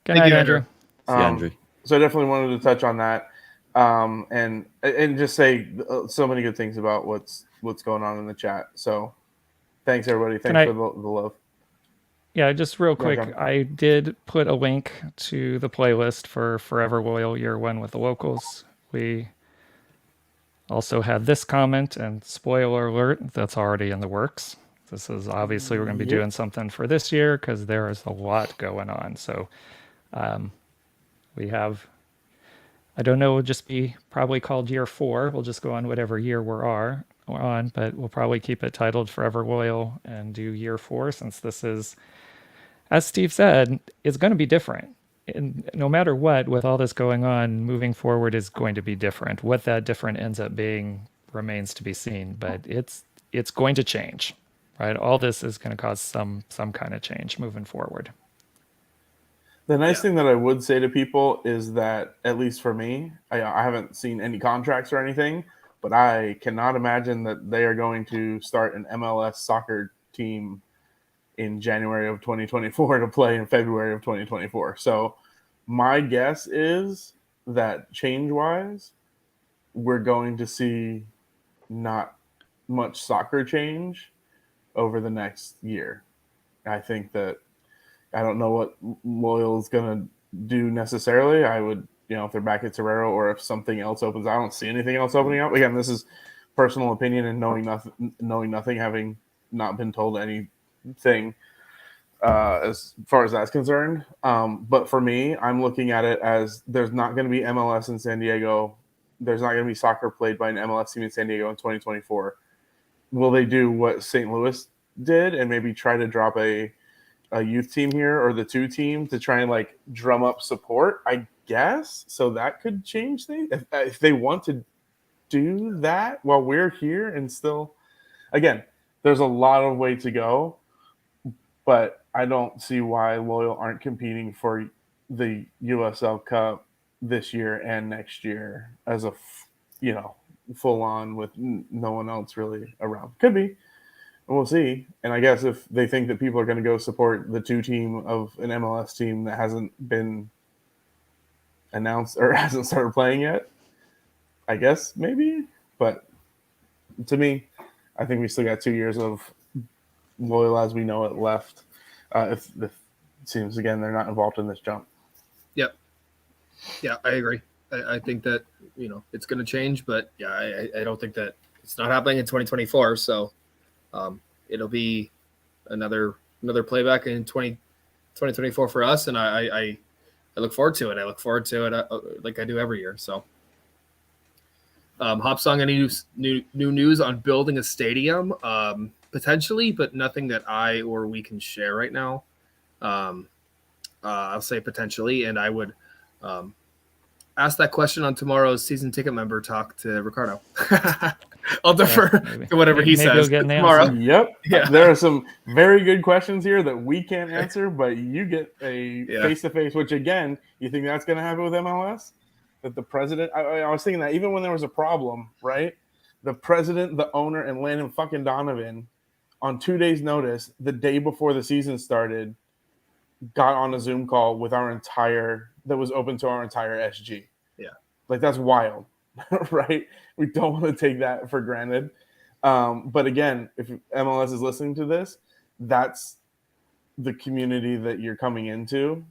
Good Thank night, you, Andrew. See you, Andrew. So I definitely wanted to touch on that, and just say so many good things about what's going on in the chat. So thanks, everybody. Thanks for the love. Yeah, just real quick, John. I did put a link to the playlist for Forever Loyal Year 1 with the locals. We also had this comment, and spoiler alert, that's already in the works. This is obviously we're going to be doing something for this year because there is a lot going on. So we have, I don't know, it'll just be probably called Year 4. We'll just go on whatever year we're on, but we'll probably keep it titled Forever Loyal and do Year 4, since this is, as Steve said, it's going to be different. And no matter what, with all this going on, moving forward is going to be different. What that different ends up being remains to be seen, but it's going to change, right? All this is going to cause some kind of change moving forward. The nice thing that I would say to people is that, at least for me, I haven't seen any contracts or anything, but I cannot imagine that they are going to start an MLS soccer team in January of 2024 to play in February of 2024. So my guess is that change-wise, we're going to see not much soccer change over the next year. I think that I don't know what Loyal is going to do necessarily. I would if they're back at Torero or if something else opens. I don't see anything else opening up. Again, this is personal opinion and knowing nothing, having not been told anything as far as that's concerned. But for me, I'm looking at it as there's not going to be MLS in San Diego. There's not going to be soccer played by an MLS team in San Diego in 2024. Will they do what St. Louis did and maybe try to drop a youth team here or the 2 team to try and like drum up support? I guess so. That could change things if they want to do that while we're here. And still, again, there's a lot of way to go, but I don't see why Loyal aren't competing for the USL Cup this year and next year as a full on with no one else really around. Could be. We'll see. And I guess if they think that people are going to go support the 2 team of an MLS team that hasn't been announced or hasn't started playing yet, I guess maybe. But to me, I think we still got 2 years of Loyal as we know it left. If it seems, again, they're not involved in this jump. Yep. Yeah, I agree. I think that, it's going to change, but yeah, I don't think that it's not happening in 2024. So it'll be another playback in 2024 for us. And I look forward to it. I look forward to it like I do every year. So Hopsong, any new news on building a stadium? Potentially, but nothing that I or we can share right now. I'll say potentially, and I would ask that question on tomorrow's season ticket member talk to Ricardo. I'll defer to whatever he says tomorrow. Yep. Yeah. There are some very good questions here that we can't answer, but you get a face-to-face, which, again, you think that's going to happen with MLS? That the president – I was thinking that even when there was a problem, right, the president, the owner, and Landon fucking Donovan – on 2 days' notice, the day before the season started, got on a Zoom call with that was open to our entire SG. Yeah. Like, that's wild, right? We don't want to take that for granted. But again, if MLS is listening to this, that's the community that you're coming into,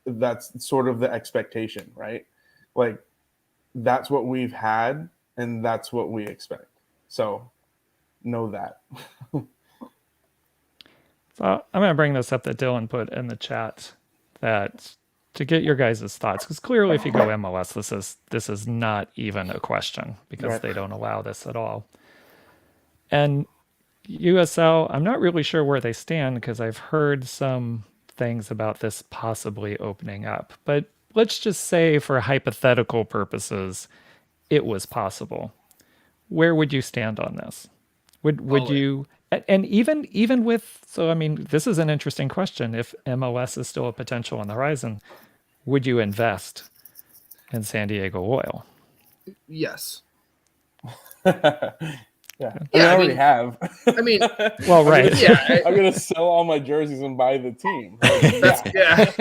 that's sort of the expectation, right? Like, that's what we've had, and that's what we expect. So know that. So I'm going to bring this up that Dylan put in the chat that to get your guys' thoughts, because clearly if you go MLS, this is not even a question because they don't allow this at all. And USL, I'm not really sure where they stand because I've heard some things about this possibly opening up. But let's just say for hypothetical purposes, it was possible. Where would you stand on this? Would you, and even with, so I mean, this is an interesting question. If MLS is still a potential on the horizon, would you invest in San Diego Loyal? Yes. Yeah, I already have. I mean, well, right. I'm gonna sell all my jerseys and buy the team.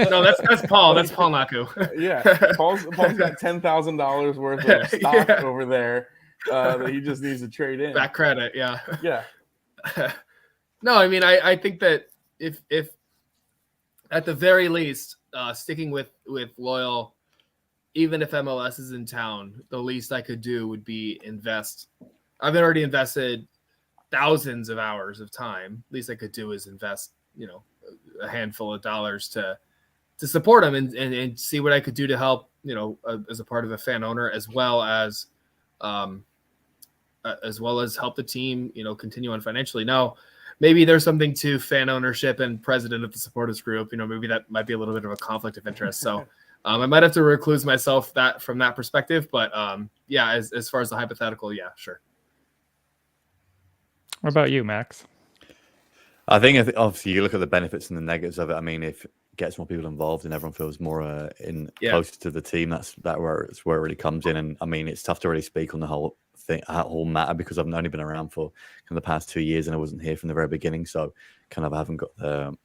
No, that's Paul. That's Paul Naku. Yeah, Paul's got $10,000 worth of stock over there that he just needs to trade in. Back credit, yeah. No, I mean, I think that if at the very least, sticking with Loyal, even if MLS is in town, the least I could do would be invest. I've already invested thousands of hours of time. Least I could do is invest, a handful of dollars to support them and see what I could do to help, as a part of a fan owner, as well as help the team, continue on financially. Now, maybe there's something to fan ownership and president of the supporters group. Maybe that might be a little bit of a conflict of interest. So I might have to recluse myself from that perspective. But as far as the hypothetical, yeah, sure. What about you, Max? I think obviously you look at the benefits and the negatives of it. I mean, if it gets more people involved and everyone feels more closer to the team, that's where it really comes in. And I mean, it's tough to really speak on the whole matter because I've only been around for kind of the past 2 years and I wasn't here from the very beginning, so kind of I haven't got the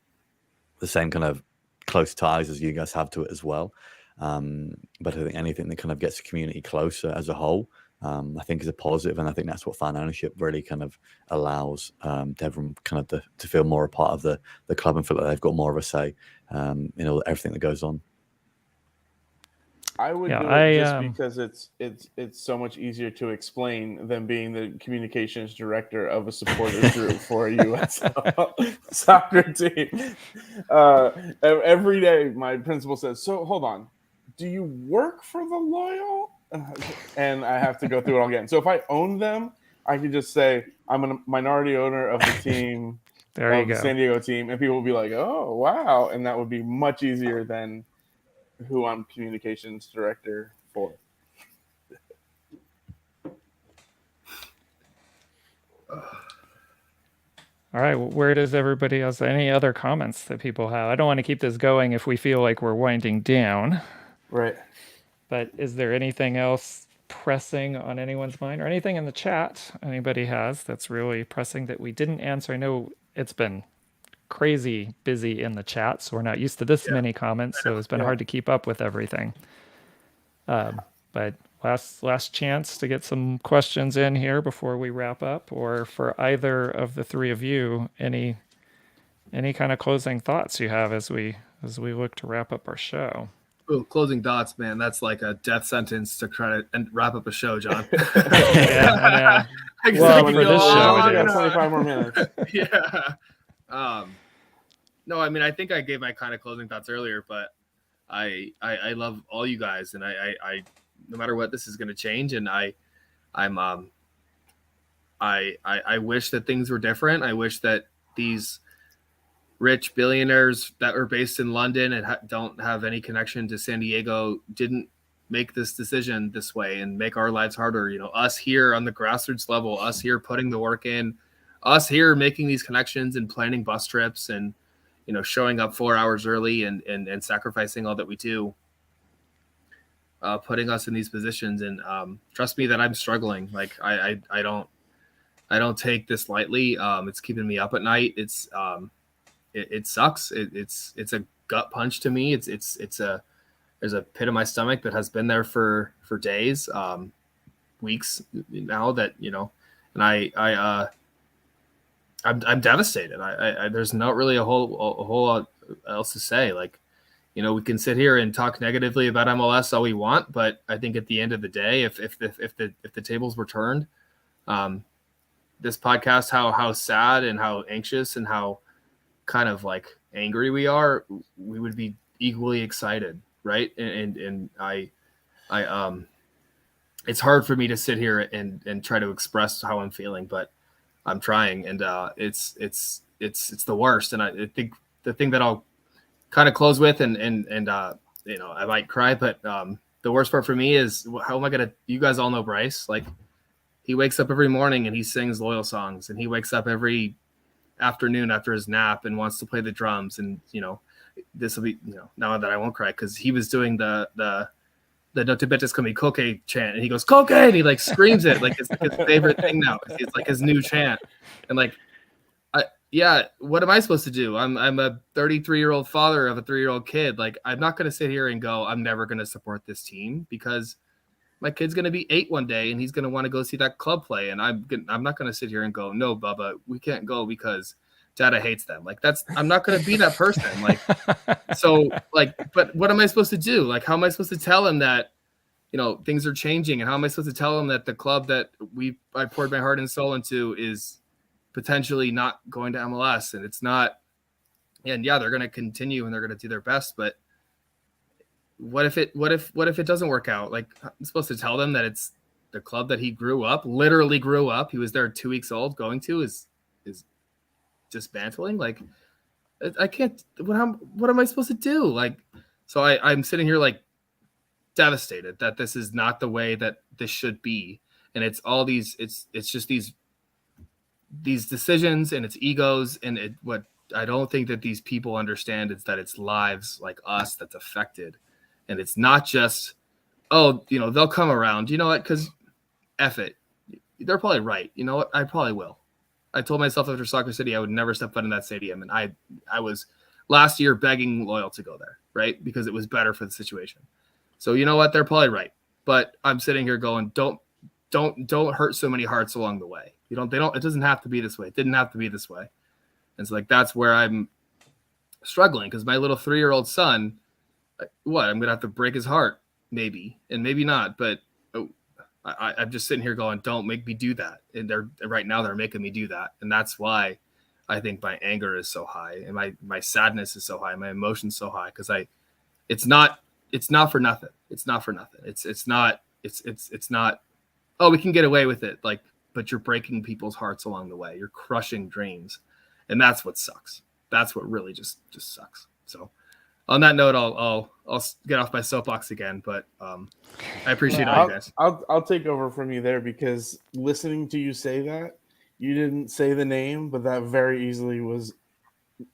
same kind of close ties as you guys have to it as well. But I think anything that kind of gets the community closer as a whole, I think is a positive, and I think that's what fan ownership really kind of allows everyone kind of to feel more a part of the club and feel like they've got more of a say in everything that goes on. I would Yeah, do it just because it's so much easier to explain than being the communications director of a supporters group for a U.S. soccer team. Every day, my principal says, "So hold on, do you work for the Loyal?" And I have to go through it all again. So if I own them, I can just say I'm a minority owner of the team, There you of the go. San Diego team, and people will be like, "Oh, wow," and that would be much easier than who I'm communications director for. All right, where does everybody else? Any other comments that people have? I don't want to keep this going if we feel like we're winding down. Right. But is there anything else pressing on anyone's mind, or anything in the chat anybody has that's really pressing that we didn't answer? I know it's been crazy busy in the chat, so we're not used to this many comments, so it's been hard to keep up with everything. But last chance to get some questions in here before we wrap up, or for either of the three of you, any kind of closing thoughts you have as we look to wrap up our show. Ooh, closing thoughts, man. That's like a death sentence to try to wrap up a show, John. Yeah, I know. Well, for this show, I it got is. 25 more minutes. Yeah. No, I mean, I think I gave my kind of closing thoughts earlier, but I love all you guys, and I no matter what, this is going to change, and I wish that things were different. I wish that these rich billionaires that are based in London and don't have any connection to San Diego didn't make this decision this way and make our lives harder. You know, us here on the grassroots level, us here putting the work in, us here making these connections and planning bus trips and, you know, showing up 4 hours early and sacrificing all that we do, putting us in these positions. And trust me that I'm struggling. Like I don't take this lightly. It's keeping me up at night. It sucks. It's a gut punch to me. There's a pit in my stomach that has been there for days, weeks now, that, you know, and I'm devastated. There's not really a whole lot else to say. Like, you know, we can sit here and talk negatively about MLS all we want, but I think at the end of the day, if the tables were turned, this podcast, how sad and how anxious and how kind of like angry we are, we would be equally excited, right? And I it's hard for me to sit here and try to express how I'm feeling, but I'm trying, and it's the worst. And I think the thing that I'll kind of close with, and you know, I might cry, but the worst part for me is, how am I gonna? You guys all know Bryce. Like, he wakes up every morning and he sings Loyal songs, and he wakes up every afternoon after his nap and wants to play the drums. And, you know, this will be, you know, now that I won't cry, because he was doing the No Te Betes Con Mi Coke chant, and he goes Coke, and he like screams it like it's like his favorite thing now. It's like his new chant. And like, what am I supposed to do? I'm a 33-year-old father of a 3-year-old kid. Like, I'm not going to sit here and go, I'm never going to support this team, because my kid's going to be 8 one day and he's going to want to go see that club play. And I'm not going to sit here and go, no, Bubba, we can't go because Dada hates them. Like, I'm not going to be that person. Like, so like, but what am I supposed to do? Like, how am I supposed to tell him that, you know, things are changing? And how am I supposed to tell him that the club that I poured my heart and soul into is potentially not going to MLS? And it's not, and yeah, they're going to continue and they're going to do their best, but what if it doesn't work out? Like, I'm supposed to tell them that it's the club that he literally grew up. He was there 2 weeks old going to is dismantling. Like, I can't, what am I supposed to do? Like, so I'm sitting here like devastated that this is not the way that this should be. And it's all these, it's just these decisions, and it's egos. And what I don't think that these people understand is that it's lives like us that's affected. And it's not just, oh, you know, they'll come around. You know what? Because F it. They're probably right. You know what? I probably will. I told myself after Soccer City I would never step foot in that stadium. And I was last year begging Loyal to go there, right? Because it was better for the situation. So you know what? They're probably right. But I'm sitting here going, don't hurt so many hearts along the way. It doesn't have to be this way. It didn't have to be this way. And so like, that's where I'm struggling, because my little 3-year-old son, I'm going to have to break his heart maybe, and maybe not. But I'm just sitting here going, don't make me do that. And right now they're making me do that. And that's why I think my anger is so high and my sadness is so high. My emotion's so high. Cause it's not for nothing. It's not for nothing. It's not, oh, we can get away with it. Like, but you're breaking people's hearts along the way. You're crushing dreams. And that's what sucks. That's what really just sucks. So on that note, I'll get off my soapbox again, but I appreciate all you guys. I'll take over from you there, because listening to you say that, you didn't say the name, but that very easily was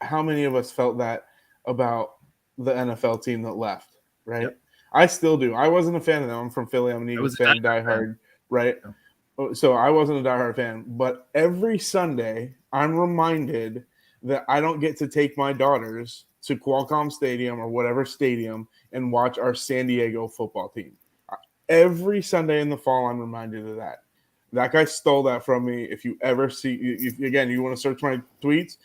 how many of us felt that about the NFL team that left, right? Yep. I still do. I wasn't a fan of them. I'm from Philly. I'm an Eagles fan, diehard, right? Yeah. So I wasn't a diehard fan, but every Sunday I'm reminded that I don't get to take my daughters to Qualcomm Stadium or whatever stadium and watch our San Diego football team. Every Sunday in the fall, I'm reminded of that. That guy stole that from me. If you ever see, again, you want to search my tweets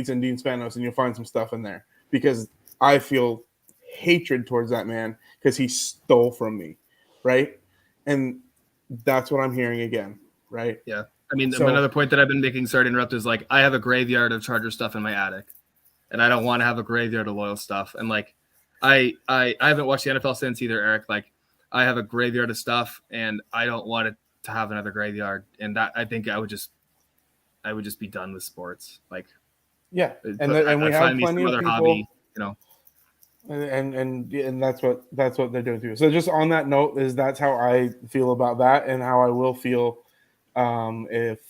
and Dean Spanos, and you'll find some stuff in there, because I feel hatred towards that man because he stole from me, right? And that's what I'm hearing again, right? Yeah. I mean, another point that I've been making, sorry to interrupt, is like, I have a graveyard of Charger stuff in my attic, and I don't want to have a graveyard of Loyal stuff. And like, I haven't watched the NFL since either, Eric. Like, I have a graveyard of stuff, and I don't want it to have another graveyard. And that, I think I would just be done with sports. Like, yeah. And we have plenty of people, hobby, you know. And that's what they're doing too. So just on that note, that's how I feel about that, and how I will feel if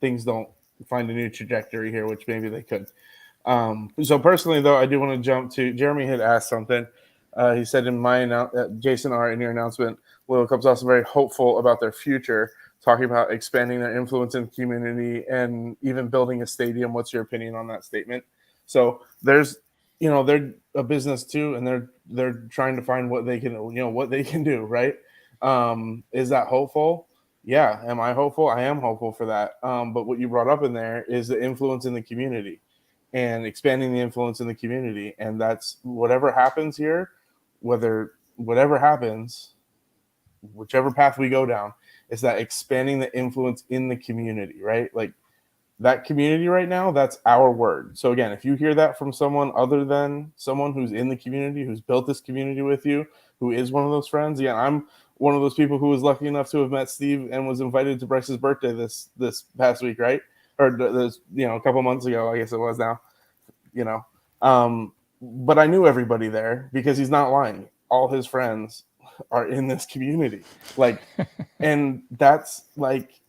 things don't find a new trajectory here, which maybe they could. So personally, though, I do want to jump to Jeremy had asked something. He said in my Jason R, in your announcement, Loyal Cubs also very hopeful about their future, talking about expanding their influence in the community and even building a stadium. What's your opinion on that statement? So there's, they're a business too, and they're trying to find what they can do, right? Is that hopeful? Yeah. Am I hopeful? I am hopeful for that. But what you brought up in there is the influence in the community and expanding the influence in the community. And that's whatever happens here, whatever happens, whichever path we go down, is that expanding the influence in the community, right? Like that community right now, that's our word. So again, if you hear that from someone other than someone who's in the community, who's built this community with you, who is one of those friends, again, I'm one of those people who was lucky enough to have met Steve and was invited to Bryce's birthday this past week, right? Or this, a couple months ago, I guess it was now, but I knew everybody there because he's not lying. All his friends are in this community, like, and that's like,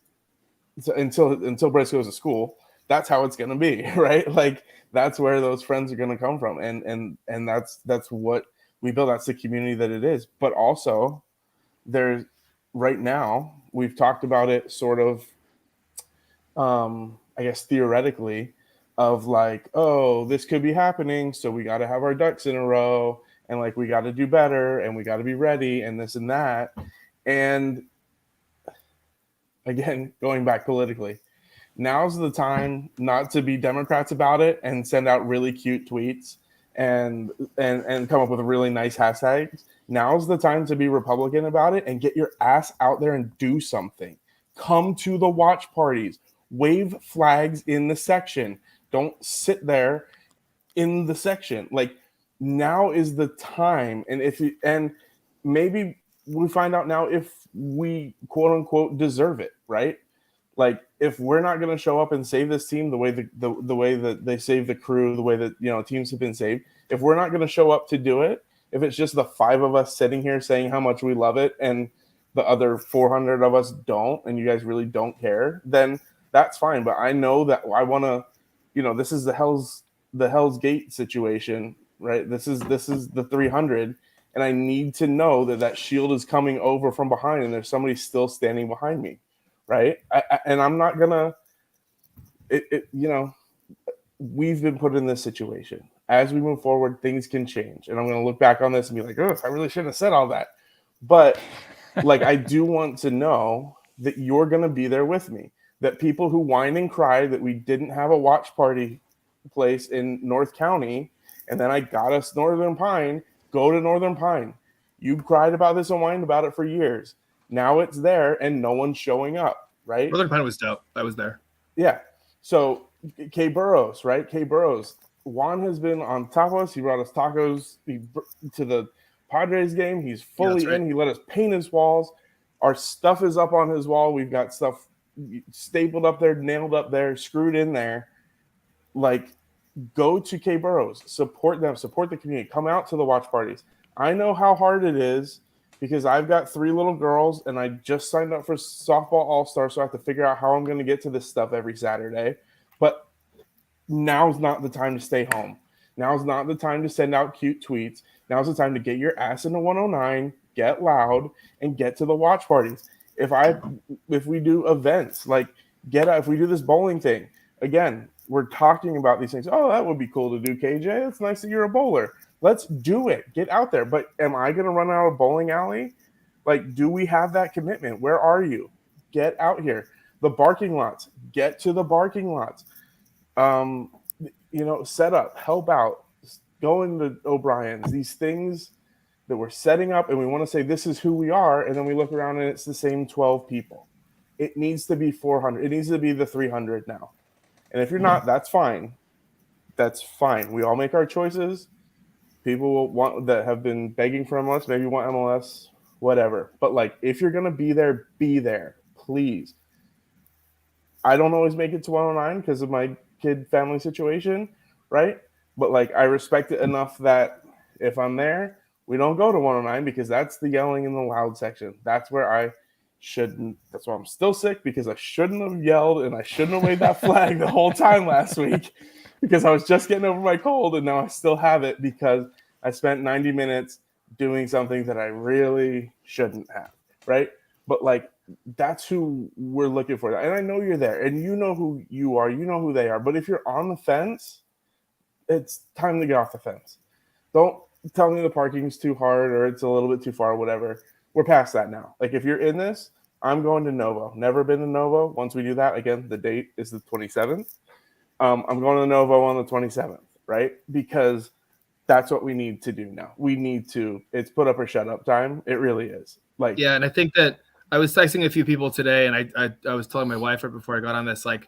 so until Bryce goes to school, that's how it's going to be, right? Like that's where those friends are going to come from. And that's what we build. That's the community that it is. But also there's right now, we've talked about it sort of, I guess, theoretically of like, oh, this could be happening. So we got to have our ducks in a row and like, we got to do better and we got to be ready and this and that. And again, going back politically, now's the time not to be Democrats about it and send out really cute tweets and come up with really nice hashtags. Now's the time to be Republican about it and get your ass out there and do something. Come to the watch parties, wave flags in the section. Don't sit there in the section. Like now is the time. And maybe we find out now if we quote unquote deserve it, right? Like if we're not going to show up and save this team the way that they save the crew, the way that teams have been saved, if we're not going to show up to do it, if it's just the 5 of us sitting here saying how much we love it and the other 400 of us don't, and you guys really don't care, then that's fine. But I know that I want to, this is the Hell's Gate situation, right? This is the 300. And I need to know that shield is coming over from behind and there's somebody still standing behind me, right? And I'm not going to, we've been put in this situation. As we move forward, things can change. And I'm going to look back on this and be like, oh, I really shouldn't have said all that. But like, I do want to know that you're going to be there with me, that people who whine and cry that we didn't have a watch party place in North County, and then I got us Northern Pine, Go to Northern Pine. You cried about this and whined about it for years. Now it's there and no one's showing up, right? Northern Pine was dope. I was there. Yeah. So K Burrows, right? K Burrows. Juan has been on top of us. He brought us tacos to the Padres game. He's fully right. in. He let us paint his walls. Our stuff is up on his wall. We've got stuff stapled up there, nailed up there, screwed in there. Like, go to K Burrows. Support them. Support the community. Come out to the watch parties. I know how hard it is because I've got 3 little girls and I just signed up for softball all-star, so I have to figure out how I'm going to get to this stuff every Saturday. But now's not the time to stay home. Now's not the time to send out cute tweets. Now's the time to get your ass into 109, get loud, and get to the watch parties. If we do events, like if we do this bowling thing, again, we're talking about these things. Oh, that would be cool to do, KJ. It's nice that you're a bowler. Let's do it. Get out there. But am I going to run out of bowling alley? Like, do we have that commitment? Where are you? Get out here. The barking lots. Get to the barking lots. Set up, help out, go into O'Brien's. These things that we're setting up, and we want to say this is who we are, and then we look around and it's the same 12 people. It needs to be 400. It needs to be the 300 now. And if you're not, that's fine. That's fine. We all make our choices. People will want that have been begging for MLS, maybe want MLS, whatever. But like, if you're gonna be there, please. I don't always make it to 109 because of my kid family situation, right? But like, I respect it enough that if I'm there, we don't go to 109 because that's the yelling in the loud section. That's where I shouldn't. That's why I'm still sick, because I shouldn't have yelled and I shouldn't have waved that flag the whole time last week, because I was just getting over my cold and now I still have it because I spent 90 minutes doing something that I really shouldn't have, right? But like, that's who we're looking for. And I know you're there and you know who you are, you know who they are. But if you're on the fence, it's time to get off the fence. Don't tell me the parking's too hard or it's a little bit too far, whatever. We're past that now. Like, if you're in this, I'm going to Novo. Never been to Novo. Once we do that, again, the date is the 27th. I'm going to Novo on the 27th, right? Because that's what we need to do now. We need to. It's put up or shut up time. It really is. Like, yeah, and I think that I was texting a few people today, and I was telling my wife right before I got on this, like,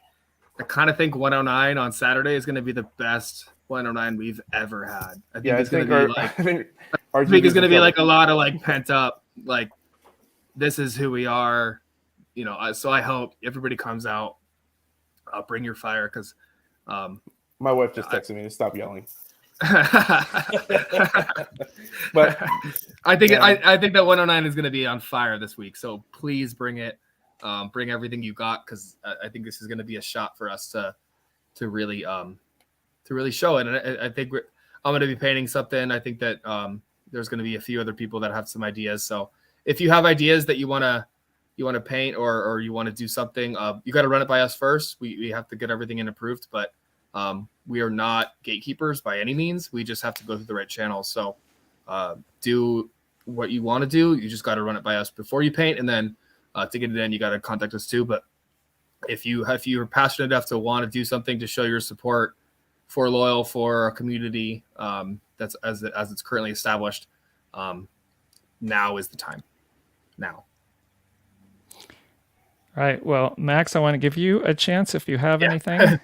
I kind of think 109 on Saturday is going to be the best 109 we've ever had. I think it's going to be like, I think it's going to be like a lot of like pent up, like, this is who we are, so I hope everybody comes out, bring your fire. Cause my wife just texted me to stop yelling. But I think I think that 109 is going to be on fire this week. So please bring it, bring everything you got. Cause I think this is going to be a shot for us to really show it. And I think I'm going to be painting something. I think that there's going to be a few other people that have some ideas. So if you have ideas that you want to paint or you want to do something, you got to run it by us first. We have to get everything in approved, but we are not gatekeepers by any means. We just have to go through the right channels. So do what you want to do. You just got to run it by us before you paint. And then to get it in, you got to contact us too. But if you're passionate enough to want to do something to show your support for Loyal, for a community that's as it's currently established, now is the time. Now. All right. Well, Max, I want to give you a chance if you have anything.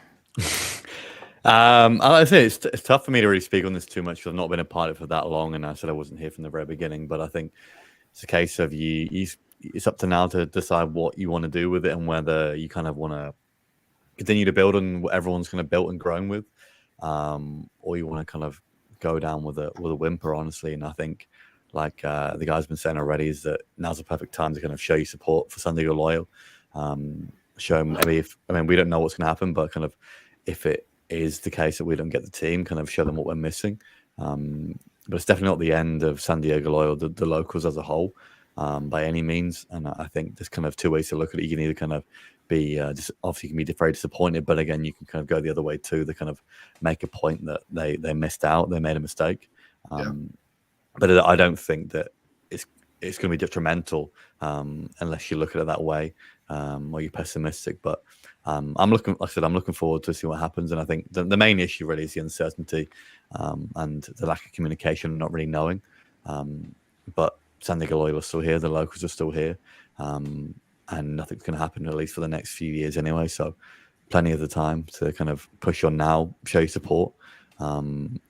I say it's tough for me to really speak on this too much because I've not been a part of it for that long, and I said I wasn't here from the very beginning. But I think it's a case of it's up to now to decide what you want to do with it and whether you kind of want to continue to build on what everyone's kind of built and grown with, or you want to kind of go down with a whimper, honestly. And I think, like the guys been saying already, is that now's the perfect time to kind of show your support for San Diego Loyal. Show them, we don't know what's going to happen, but kind of if it is the case that we don't get the team, kind of show them what we're missing. But it's definitely not the end of San Diego Loyal, the locals as a whole, by any means. And I think there's kind of two ways to look at it. You can either kind of be just obviously you can be very disappointed, but again, you can kind of go the other way too. They kind of make a point that they missed out, they made a mistake. But I don't think that it's going to be detrimental unless you look at it that way, or you're pessimistic. But I'm looking, like I said, I'm looking forward to see what happens. And I think the main issue really is the uncertainty and the lack of communication, not really knowing. But San Diego Loyal are still here, the locals are still here, and nothing's going to happen at least for the next few years anyway. So plenty of the time to kind of push on now, show your support, and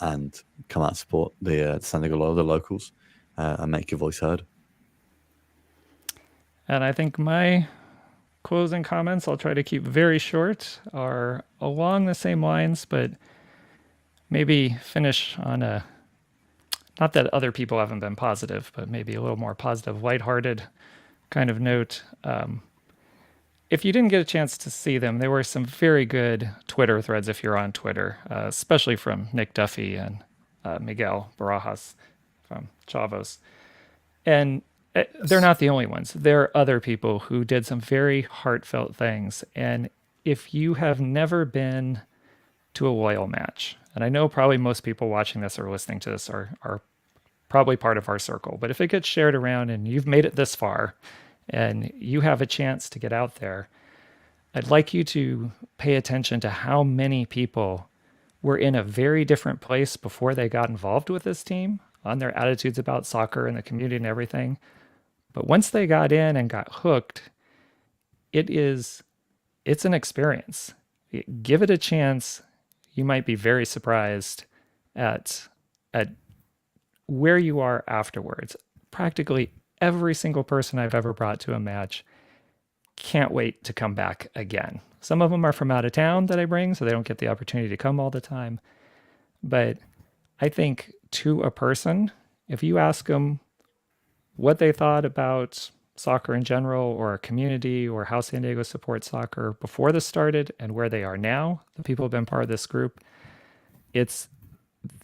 come out and support the San Diego Loyal, the locals, and make your voice heard. And I think my closing comments, I'll try to keep very short, are along the same lines, but maybe finish on a, not that other people haven't been positive, but maybe a little more positive, lighthearted kind of note. If you didn't get a chance to see them, there were some very good Twitter threads if you're on Twitter, especially from Nick Duffy and Miguel Barajas from Chavos. And they're not the only ones. There are other people who did some very heartfelt things. And if you have never been to a Loyal match, and I know probably most people watching this or listening to this are probably part of our circle, but if it gets shared around and you've made it this far and you have a chance to get out there, I'd like you to pay attention to how many people were in a very different place before they got involved with this team on their attitudes about soccer and the community and everything. But once they got in and got hooked, it's an experience. Give it a chance. You might be very surprised at where you are afterwards. Practically every single person I've ever brought to a match can't wait to come back again. Some of them are from out of town that I bring, so they don't get the opportunity to come all the time. But I think to a person, if you ask them what they thought about soccer in general or a community or how San Diego supports soccer before this started and where they are now, the people who have been part of this group,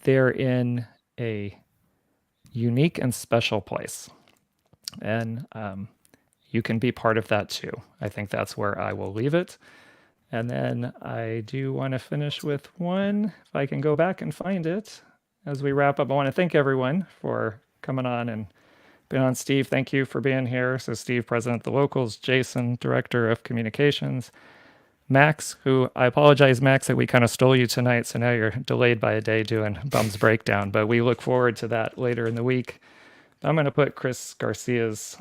they're in a unique and special place. And you can be part of that too. I think that's where I will leave it. And then I do want to finish with one, if I can go back and find it as we wrap up. I want to thank everyone for coming on and being on. Steve, thank you for being here. So Steve, president of the locals, Jason, director of communications, Max, who I apologize, Max, that we kind of stole you tonight. So now you're delayed by a day doing Bum's Breakdown, but we look forward to that later in the week. I'm going to put Chris Garcia's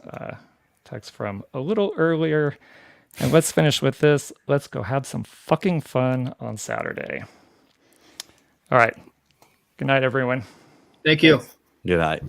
text from a little earlier. And let's finish with this. Let's go have some fucking fun on Saturday. All right. Good night, everyone. Thank you. Good night.